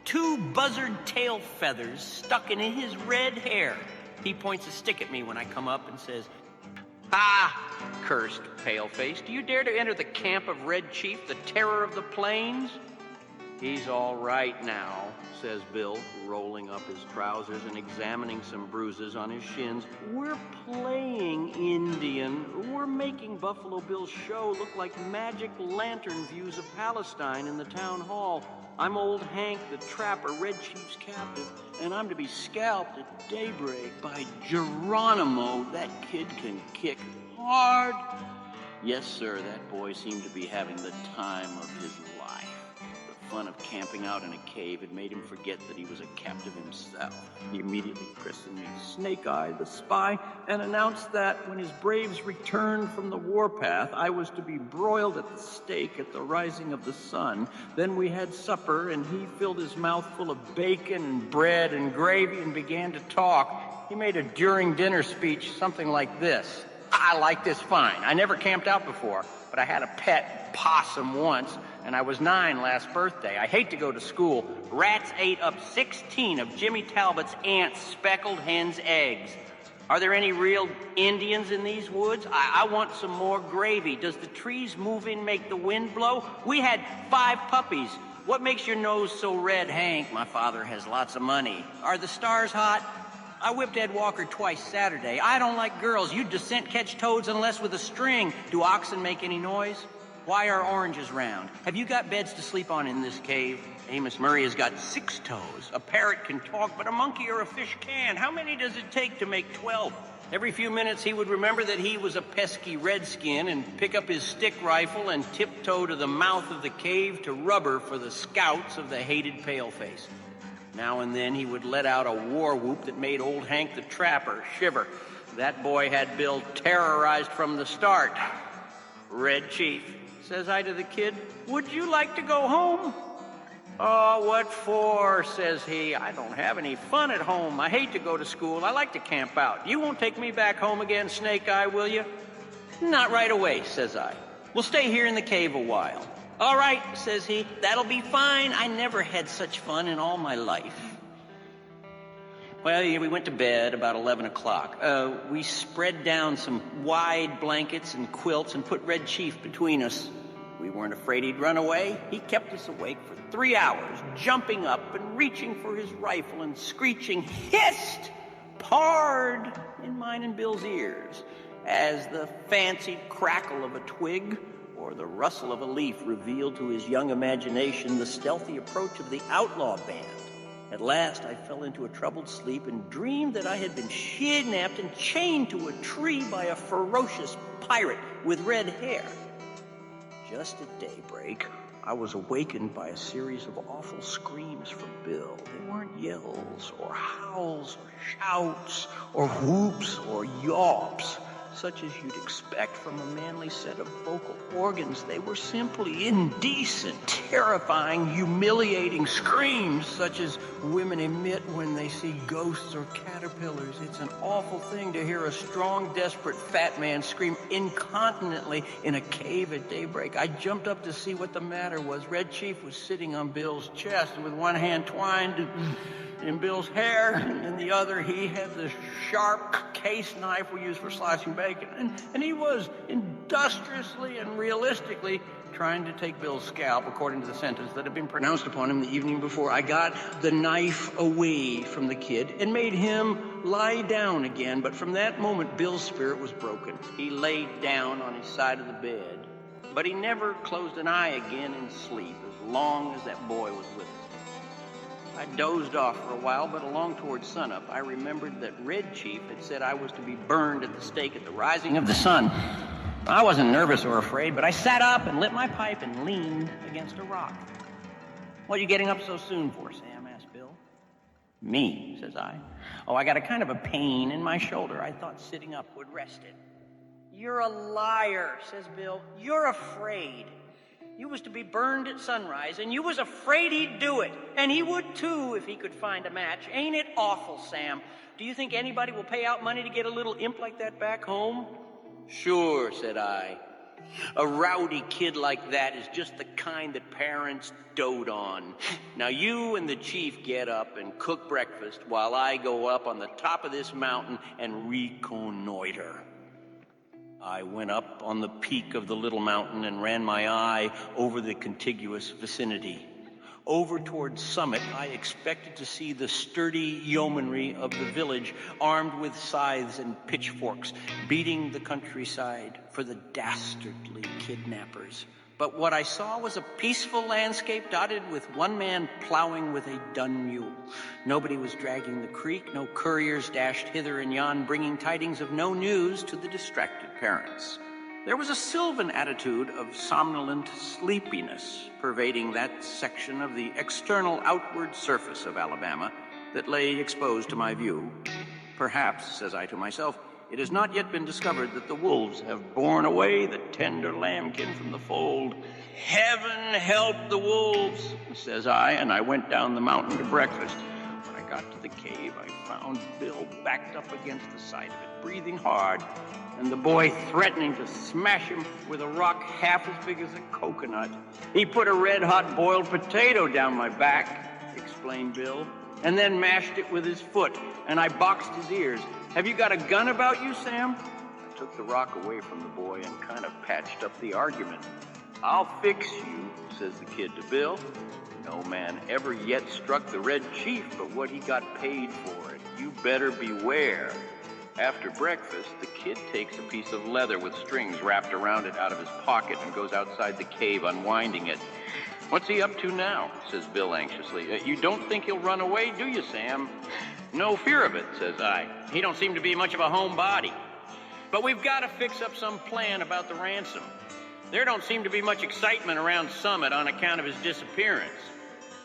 Speaker 8: 2 buzzard tail feathers stuck in his red hair. He points a stick at me when I come up and says, "Ah," cursed Paleface, "do you dare to enter the camp of Red Chief, the terror of the plains?" "He's all right now," says Bill, rolling up his trousers and examining some bruises on his shins. "We're playing Indian. We're making Buffalo Bill's show look like magic lantern views of Palestine in the town hall. I'm old Hank the Trapper, Red Chief's captive, and I'm to be scalped at daybreak. By Geronimo, that kid can kick hard." Yes, sir, that boy seemed to be having the time of his life. The fun of camping out in a cave had made him forget that he was a captive himself. He immediately christened me Snake Eye the Spy and announced that when his braves returned from the warpath, I was to be broiled at the stake at the rising of the sun. Then we had supper, and he filled his mouth full of bacon and bread and gravy and began to talk. He made a during dinner speech, something like this: "I like this fine. I never camped out before, but I had a pet possum once, and I was 9 last birthday. I hate to go to school. Rats ate up 16 of Jimmy Talbot's aunt's speckled hen's eggs. Are there any real Indians in these woods? I want some more gravy. Does the trees moving make the wind blow? We had 5 puppies. What makes your nose so red, Hank? My father has lots of money. Are the stars hot? I whipped Ed Walker twice Saturday. I don't like girls. You descent catch toads unless with a string. Do oxen make any noise? Why are oranges round? Have you got beds to sleep on in this cave? Amos Murray has got 6 toes. A parrot can talk, but a monkey or a fish can. How many does it take to make 12? Every few minutes he would remember that he was a pesky redskin and pick up his stick rifle and tiptoe to the mouth of the cave to rubber for the scouts of the hated Paleface. Now and then he would let out a war whoop that made old Hank the Trapper shiver. That boy had Bill terrorized from the start. "Red Chief," says I to the kid, "would you like to go home?" "Oh, what for?" says he. "I don't have any fun at home. I hate to go to school. I like to camp out. You won't take me back home again, Snake Eye, will you?" "Not right away," says I. "We'll stay here in the cave a while." "All right," says he. "That'll be fine. I never had such fun in all my life." Well, we went to bed about 11 o'clock. We spread down some wide blankets and quilts and put Red Chief between us. We weren't afraid he'd run away. He kept us awake for 3 hours, jumping up and reaching for his rifle and screeching, "Hist! Pard!" in mine and Bill's ears, as the fancied crackle of a twig or the rustle of a leaf revealed to his young imagination the stealthy approach of the outlaw band. At last, I fell into a troubled sleep and dreamed that I had been kidnapped and chained to a tree by a ferocious pirate with red hair. Just at daybreak, I was awakened by a series of awful screams from Bill. They weren't yells or howls or shouts or whoops or yawps. such as you'd expect from a manly set of vocal organs. They were simply indecent, terrifying, humiliating screams such as women emit when they see ghosts or caterpillars. It's an awful thing to hear a strong, desperate fat man scream incontinently in a cave at daybreak. I jumped up to see what the matter was. Red Chief was sitting on Bill's chest with one hand twined in Bill's hair, and in the other he had the sharp case knife we use for slicing bacon, and he was industriously and realistically trying to take Bill's scalp according to the sentence that had been pronounced upon him the evening before. I got the knife away from the kid and made him lie down again, but from that moment Bill's spirit was broken. He laid down on his side of the bed, but he never closed an eye again in sleep as long as that boy was with us. I dozed off for a while, but along towards sunup, I remembered that Red Chief had said I was to be burned at the stake at the rising of the sun. I wasn't nervous or afraid, but I sat up and lit my pipe and leaned against a rock. "What are you getting up so soon for, Sam?" asked Bill. "Me," says I. "Oh, I got a kind of a pain in my shoulder. I thought sitting up would rest it." "You're a liar," says Bill. "You're afraid. You was to be burned at sunrise, and you was afraid he'd do it. And he would, too, if he could find a match. Ain't it awful, Sam? Do you think anybody will pay out money to get a little imp like that back home?" "Sure," said I. "A rowdy kid like that is just the kind that parents dote on. Now you and the chief get up and cook breakfast while I go up on the top of this mountain and reconnoiter." I went up on the peak of the little mountain and ran my eye over the contiguous vicinity. Over toward summit, I expected to see the sturdy yeomanry of the village, armed with scythes and pitchforks, beating the countryside for the dastardly kidnappers. But what I saw was a peaceful landscape dotted with one man plowing with a dun mule. Nobody was dragging the creek, no couriers dashed hither and yon, bringing tidings of no news to the distracted parents. There was a sylvan attitude of somnolent sleepiness pervading that section of the external outward surface of Alabama that lay exposed to my view. Perhaps, says I to myself, it has not yet been discovered that the wolves have borne away the tender lambkin from the fold. Heaven help the wolves, says I, and I went down the mountain to breakfast. When I got to the cave, I found Bill backed up against the side of it, breathing hard, and the boy threatening to smash him with a rock half as big as a coconut. "He put a red-hot boiled potato down my back," explained Bill, "and then mashed it with his foot, and I boxed his ears. Have you got a gun about you, Sam?" I took the rock away from the boy and kind of patched up the argument. "I'll fix you," says the kid to Bill. "No man ever yet struck the Red Chief but what he got paid for it. You better beware." After breakfast, the kid takes a piece of leather with strings wrapped around it out of his pocket and goes outside the cave, unwinding it. "What's he up to now?" says Bill anxiously. "You don't think he'll run away, do you, Sam?" "No fear of it," says I. "He don't seem to be much of a homebody. But we've got to fix up some plan about the ransom. There don't seem to be much excitement around Summit on account of his disappearance.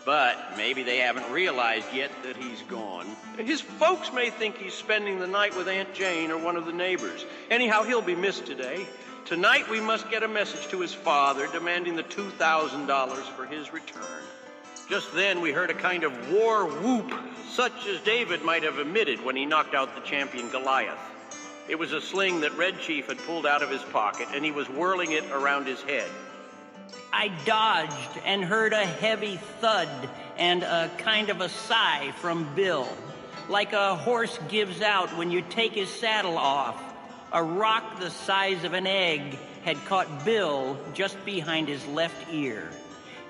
Speaker 8: But maybe they haven't realized yet that he's gone. His folks may think he's spending the night with Aunt Jane or one of the neighbors. Anyhow, he'll be missed today. Tonight we must get a message to his father demanding the $2,000 for his return." Just then we heard a kind of war whoop, such as David might have emitted when he knocked out the champion Goliath. It was a sling that Red Chief had pulled out of his pocket, and he was whirling it around his head. I dodged and heard a heavy thud and a kind of a sigh from Bill, like a horse gives out when you take his saddle off. A rock the size of an egg had caught Bill just behind his left ear.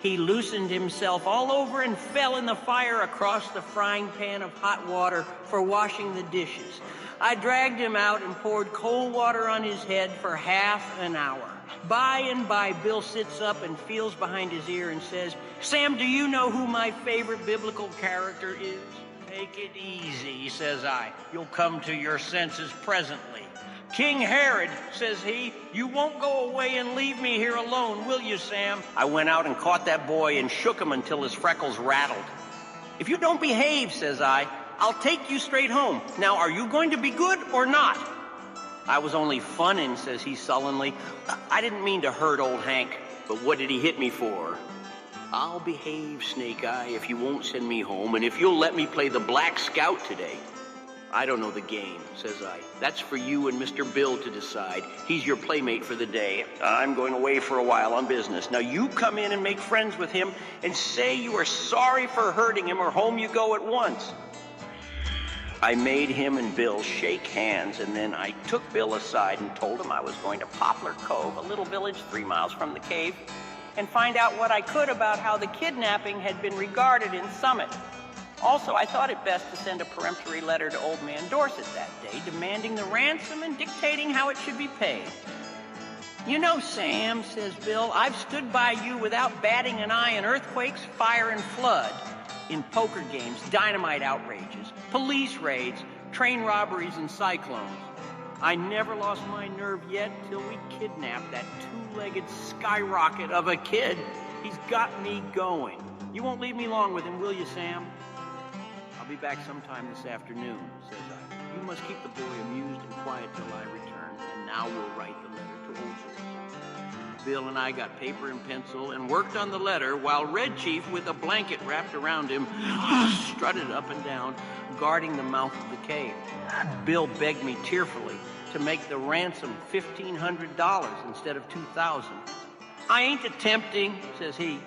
Speaker 8: He loosened himself all over and fell in the fire across the frying pan of hot water for washing the dishes. I dragged him out and poured cold water on his head for half an hour. By and by, Bill sits up and feels behind his ear and says, "Sam, do you know who my favorite biblical character is?" "Take it easy," says I. "You'll come to your senses presently." "King Herod," says he. "You won't go away and leave me here alone, will you, Sam?" I went out and caught that boy and shook him until his freckles rattled. "If you don't behave," says I, "I'll take you straight home. Now, are you going to be good or not?" I was only funning, says he sullenly. I didn't mean to hurt old Hank, but what did he hit me for? I'll behave, Snake Eye, if you won't send me home, and if you'll let me play the Black Scout today. I don't know the game, says I. That's for you and Mr. Bill to decide. He's your playmate for the day. I'm going away for a while on business. Now you come in and make friends with him and say you are sorry for hurting him, or home you go at once. I made him and Bill shake hands, and then I took Bill aside and told him I was going to Poplar Cove, a little village 3 miles from the cave, and find out what I could about how the kidnapping had been regarded in Summit. Also, I thought it best to send a peremptory letter to Old Man Dorset that day, demanding the ransom and dictating how it should be paid. You know, Sam, says Bill, I've stood by you without batting an eye in earthquakes, fire, and flood, in poker games, dynamite outrages, police raids, train robberies, and cyclones. I never lost my nerve yet till we kidnapped that two-legged skyrocket of a kid. He's got me going. You won't leave me long with him, will you, Sam? I'll be back sometime this afternoon, says I. You must keep the boy amused and quiet till I return, and now we'll write the letter to Old Joyce. Bill and I got paper and pencil and worked on the letter while Red Chief, with a blanket wrapped around him, strutted up and down, guarding the mouth of the cave. Bill begged me tearfully to make the ransom $1,500 instead of $2,000. I ain't attempting, says he,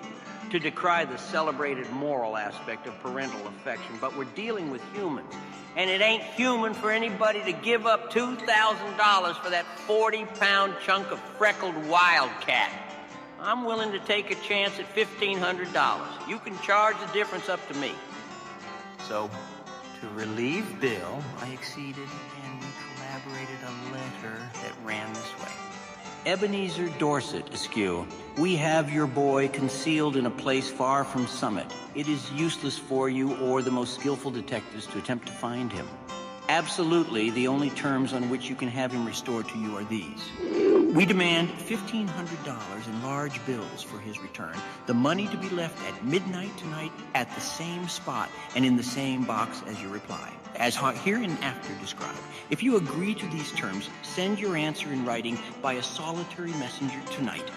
Speaker 8: to decry the celebrated moral aspect of parental affection, but we're dealing with humans, and it ain't human for anybody to give up $2,000 for that 40-pound chunk of freckled wildcat. I'm willing to take a chance at $1,500. You can charge the difference up to me. So, to relieve Bill, I acceded, and we collaborated a letter that ran this way. Ebenezer Dorset, Askew, we have your boy concealed in a place far from Summit. It is useless for you or the most skillful detectives to attempt to find him. Absolutely, the only terms on which you can have him restored to you are these. We demand $1,500 in large bills for his return, the money to be left at midnight tonight at the same spot and in the same box as your reply, as hereinafter described. If you agree to these terms, send your answer in writing by a solitary messenger tonight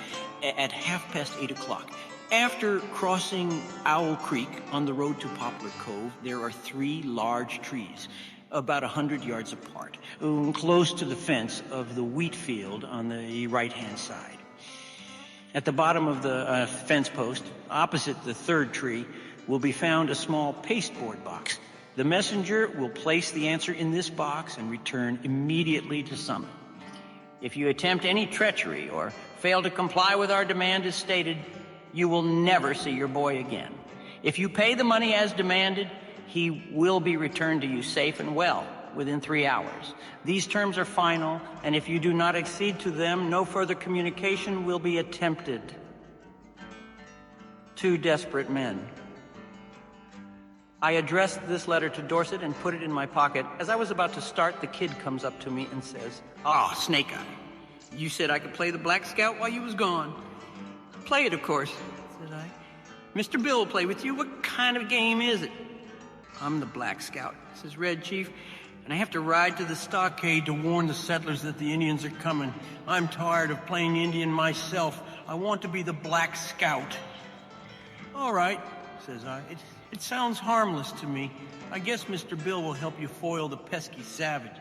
Speaker 8: at 8:30. After crossing Owl Creek on the road to Poplar Cove, there are 3 large trees, about 100 yards apart, close to the fence of the wheat field on the right-hand side. At the bottom of the fence post, opposite the 3rd tree, will be found a small pasteboard box. The messenger will place the answer in this box and return immediately to Summit. If you attempt any treachery or fail to comply with our demand as stated, you will never see your boy again. If you pay the money as demanded, he will be returned to you safe and well within 3 hours. These terms are final, and if you do not accede to them, no further communication will be attempted. 2 desperate men. I addressed this letter to Dorset and put it in my pocket. As I was about to start, the kid comes up to me and says, "Ah, Snake Eye, you said I could play the Black Scout while you was gone." "Play it, of course," said I. "Mr. Bill will play with you. What kind of game is it?" "I'm the Black Scout," says Red Chief, "and I have to ride to the stockade to warn the settlers that the Indians are coming. I'm tired of playing Indian myself. I want to be the Black Scout." "All right," says I. It sounds harmless to me. I guess Mr. Bill will help you foil the pesky savages."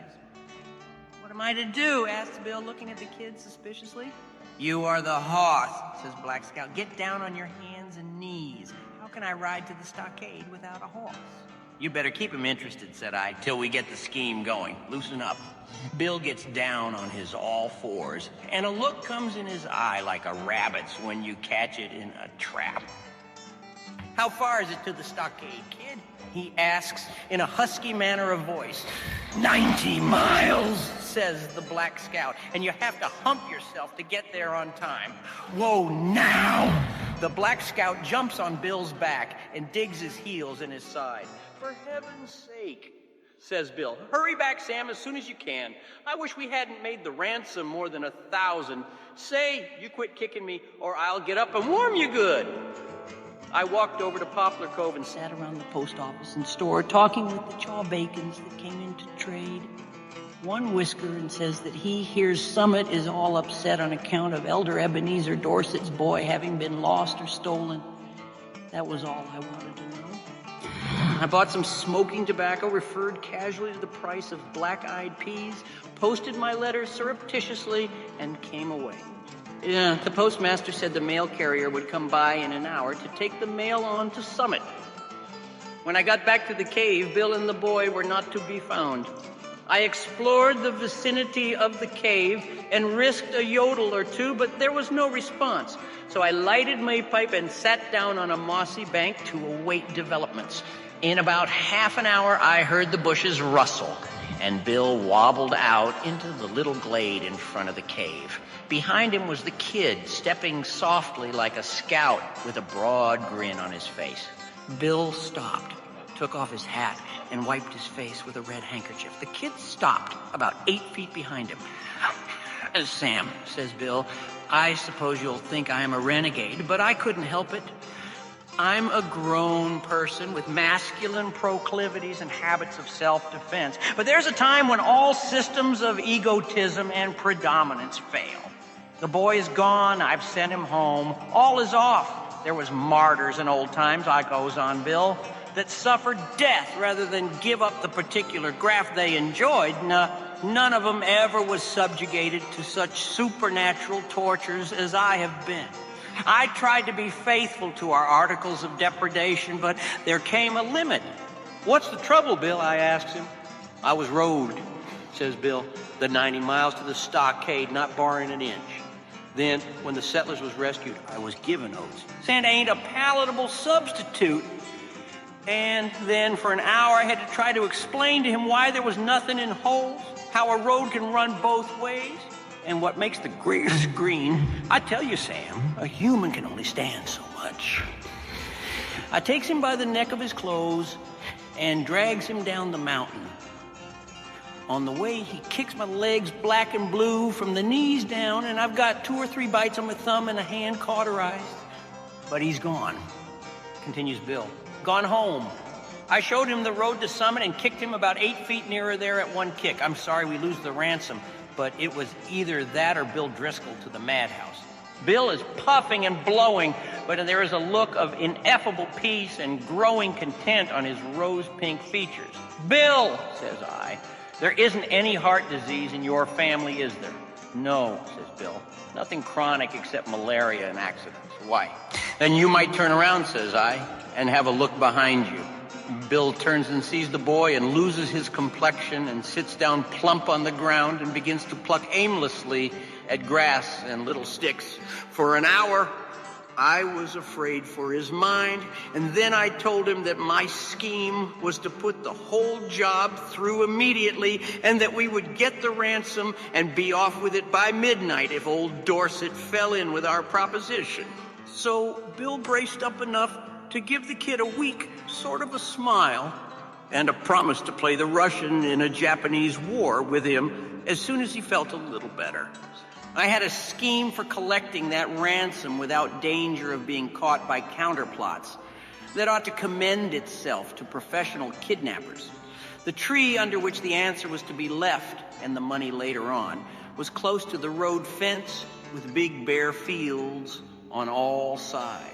Speaker 8: "What am I to do?" asked Bill, looking at the kid suspiciously. "You are the horse," says Black Scout. "Get down on your hands and knees. How can I ride to the stockade without a horse?" "You better keep him interested," said I, "till we get the scheme going. Loosen up." Bill gets down on his all fours, and a look comes in his eye like a rabbit's when you catch it in a trap. "How far is it to the stockade, kid?" he asks in a husky manner of voice. 90 miles, says the Black Scout, "and you have to hump yourself to get there on time." "Whoa, now!" The Black Scout jumps on Bill's back and digs his heels in his side. "For heaven's sake," says Bill, "hurry back, Sam, as soon as you can. I wish we hadn't made the ransom more than 1,000. Say you quit kicking me, or I'll get up and warm you good." I walked over to Poplar Cove and sat around the post office and store, talking with the chaw bacons that came in to trade. one whisker and says that he hears Summit is all upset on account of Elder Ebenezer Dorset's boy having been lost or stolen. That was all I wanted to know. I bought some smoking tobacco, referred casually to the price of black-eyed peas, posted my letter surreptitiously, and came away. Yeah, the postmaster said the mail carrier would come by in an hour to take the mail on to Summit. When I got back to the cave, Bill and the boy were not to be found. I explored the vicinity of the cave and risked a yodel or two, but there was no response. So I lighted my pipe and sat down on a mossy bank to await developments. In about half an hour, I heard the bushes rustle, and Bill wobbled out into the little glade in front of the cave. Behind him was the kid, stepping softly like a scout with a broad grin on his face. Bill stopped, took off his hat, and wiped his face with a red handkerchief. The kid stopped about 8 feet behind him. Sam, says Bill, I suppose you'll think I am a renegade, but I couldn't help it. I'm a grown person with masculine proclivities and habits of self-defense. But there's a time when all systems of egotism and predominance fail. The boy is gone. I've sent him home. All is off. There was martyrs in old times, I goes on, Bill, that suffered death rather than give up the particular graft they enjoyed. None of them ever was subjugated to such supernatural tortures as I have been. I tried to be faithful to our articles of depredation, but there came a limit. What's the trouble, Bill? I asked him. I was rode, says Bill, the 90 miles to the stockade, not barring an inch. Then, when the settlers was rescued, I was given oats. Sand ain't a palatable substitute. And then for an hour, I had to try to explain to him why there was nothing in holes, how a road can run both ways, and what makes the grass green. I tell you, Sam, a human can only stand so much. I takes him by the neck of his clothes and drags him down the mountain. On the way, he kicks my legs black and blue from the knees down, and I've got 2 or 3 bites on my thumb and a hand cauterized. But he's gone, continues Bill. Gone home. I showed him the road to Summit and kicked him about 8 feet nearer there at one kick. I'm sorry we lose the ransom, but it was either that or Bill Driscoll to the madhouse. Bill is puffing and blowing, but there is a look of ineffable peace and growing content on his rose-pink features. Bill, says I, there isn't any heart disease in your family, is there? No, says Bill. Nothing chronic except malaria and accidents. Why? Then you might turn around, says I, and have a look behind you. Bill turns and sees the boy and loses his complexion and sits down plump on the ground and begins to pluck aimlessly at grass and little sticks. For an hour, I was afraid for his mind, and then I told him that my scheme was to put the whole job through immediately and that we would get the ransom and be off with it by midnight if old Dorset fell in with our proposition. So Bill braced up enough to give the kid a weak sort of a smile and a promise to play the Russian in a Japanese war with him as soon as he felt a little better. I had a scheme for collecting that ransom without danger of being caught by counterplots that ought to commend itself to professional kidnappers. The tree under which the answer was to be left, and the money later on, was close to the road fence with big bare fields on all sides.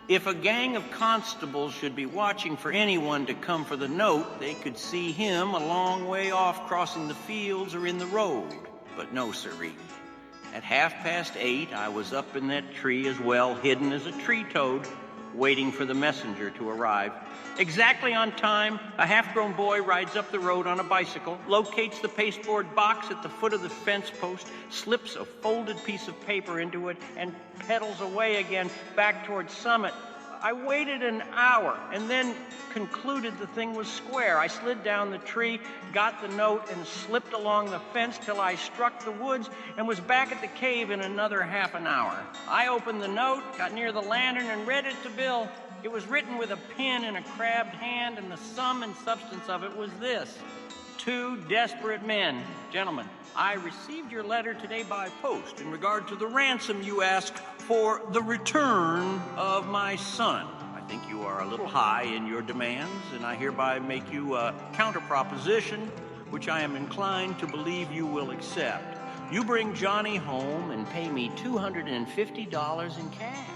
Speaker 8: If a gang of constables should be watching for anyone to come for the note, they could see him a long way off crossing the fields or in the road. But no, sirree. At 8:30, I was up in that tree as well hidden as a tree toad, waiting for the messenger to arrive. Exactly on time, a half-grown boy rides up the road on a bicycle, locates the pasteboard box at the foot of the fence post, slips a folded piece of paper into it, and pedals away again back towards Summit. I waited an hour and then concluded the thing was square. I slid down the tree, got the note, and slipped along the fence till I struck the woods and was back at the cave in another half an hour. I opened the note, got near the lantern, and read it to Bill. It was written with a pen in a crabbed hand, and the sum and substance of it was this. 2 desperate men. Gentlemen, I received your letter today by post in regard to the ransom you asked for the return of my son. I think you are a little high in your demands, and I hereby make you a counter proposition which I am inclined to believe you will accept. You bring Johnny home and pay me $250 in cash,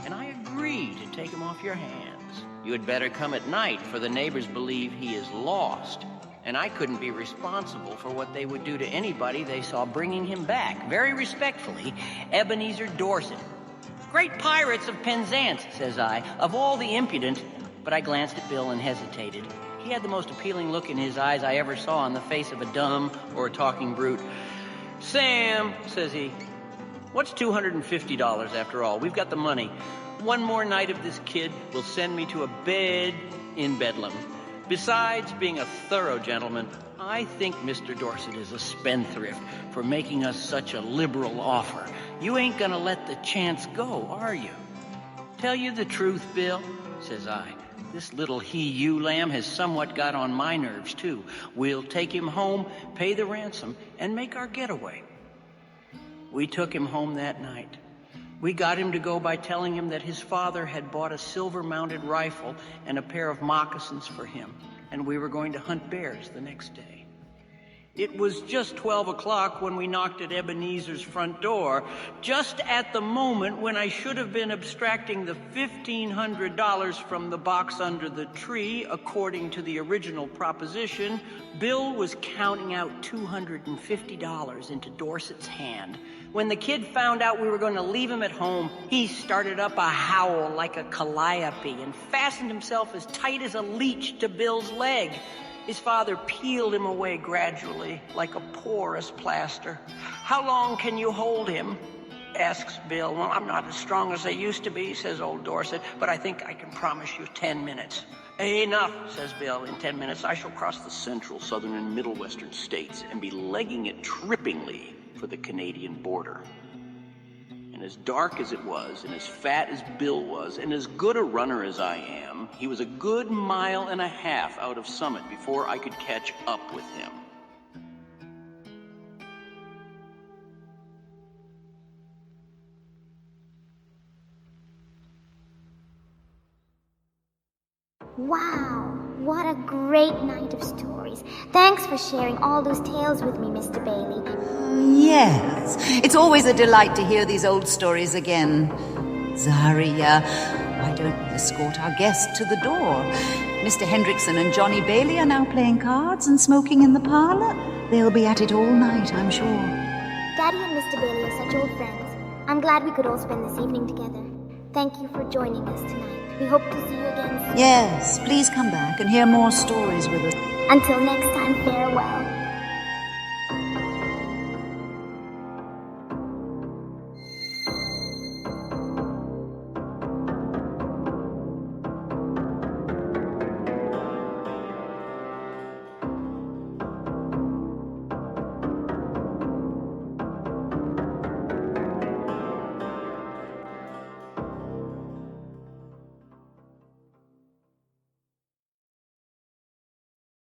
Speaker 8: and I agree to take him off your hands. You had better come at night, for the neighbors believe he is lost, and I couldn't be responsible for what they would do to anybody they saw bringing him back. Very respectfully, Ebenezer Dorset. Great pirates of Penzance, says I, of all the impudent. But I glanced at Bill and hesitated. He had the most appealing look in his eyes I ever saw on the face of a dumb or a talking brute. Sam, says he, what's $250 after all? We've got the money. One more night of this kid will send me to a bed in Bedlam. Besides being a thorough gentleman, I think Mr. Dorset is a spendthrift for making us such a liberal offer. You ain't gonna let the chance go, are you? Tell you the truth, Bill, says I. This little he-you lamb has somewhat got on my nerves, too. We'll take him home, pay the ransom, and make our getaway. We took him home that night. We got him to go by telling him that his father had bought a silver-mounted rifle and a pair of moccasins for him, and we were going to hunt bears the next day. It was just 12 o'clock when we knocked at Ebenezer's front door, just at the moment when I should have been abstracting the $1,500 from the box under the tree, according to the original proposition. Bill was counting out $250 into Dorset's hand. When the kid found out we were going to leave him at home, he started up a howl like a calliope and fastened himself as tight as a leech to Bill's leg. His father peeled him away gradually, like a porous plaster. How long can you hold him? Asks Bill. Well, I'm not as strong as I used to be, says old Dorset, but I think I can promise you 10 minutes. Enough, says Bill. In 10 minutes, I shall cross the central, southern, and middle western states and be legging it trippingly for the Canadian border. And as dark as it was, and as fat as Bill was, and as good a runner as I am, he was a good mile and a half out of Summit before I could catch up with him.
Speaker 7: Wow, what a great night of stories. Thanks for sharing all those tales with me, Mr. Bailey.
Speaker 1: Yes, it's always a delight to hear these old stories again. Zariya, why don't we escort our guest to the door? Mr. Hendrickson and Johnnie Bailey are now playing cards and smoking in the parlor. They'll be at it all night, I'm sure.
Speaker 7: Daddy and Mr. Bailey are such old friends. I'm glad we could all spend this evening together. Thank you for joining us tonight. We hope to see you again soon.
Speaker 1: Yes, please come back and hear more stories with us.
Speaker 7: Until next time, farewell.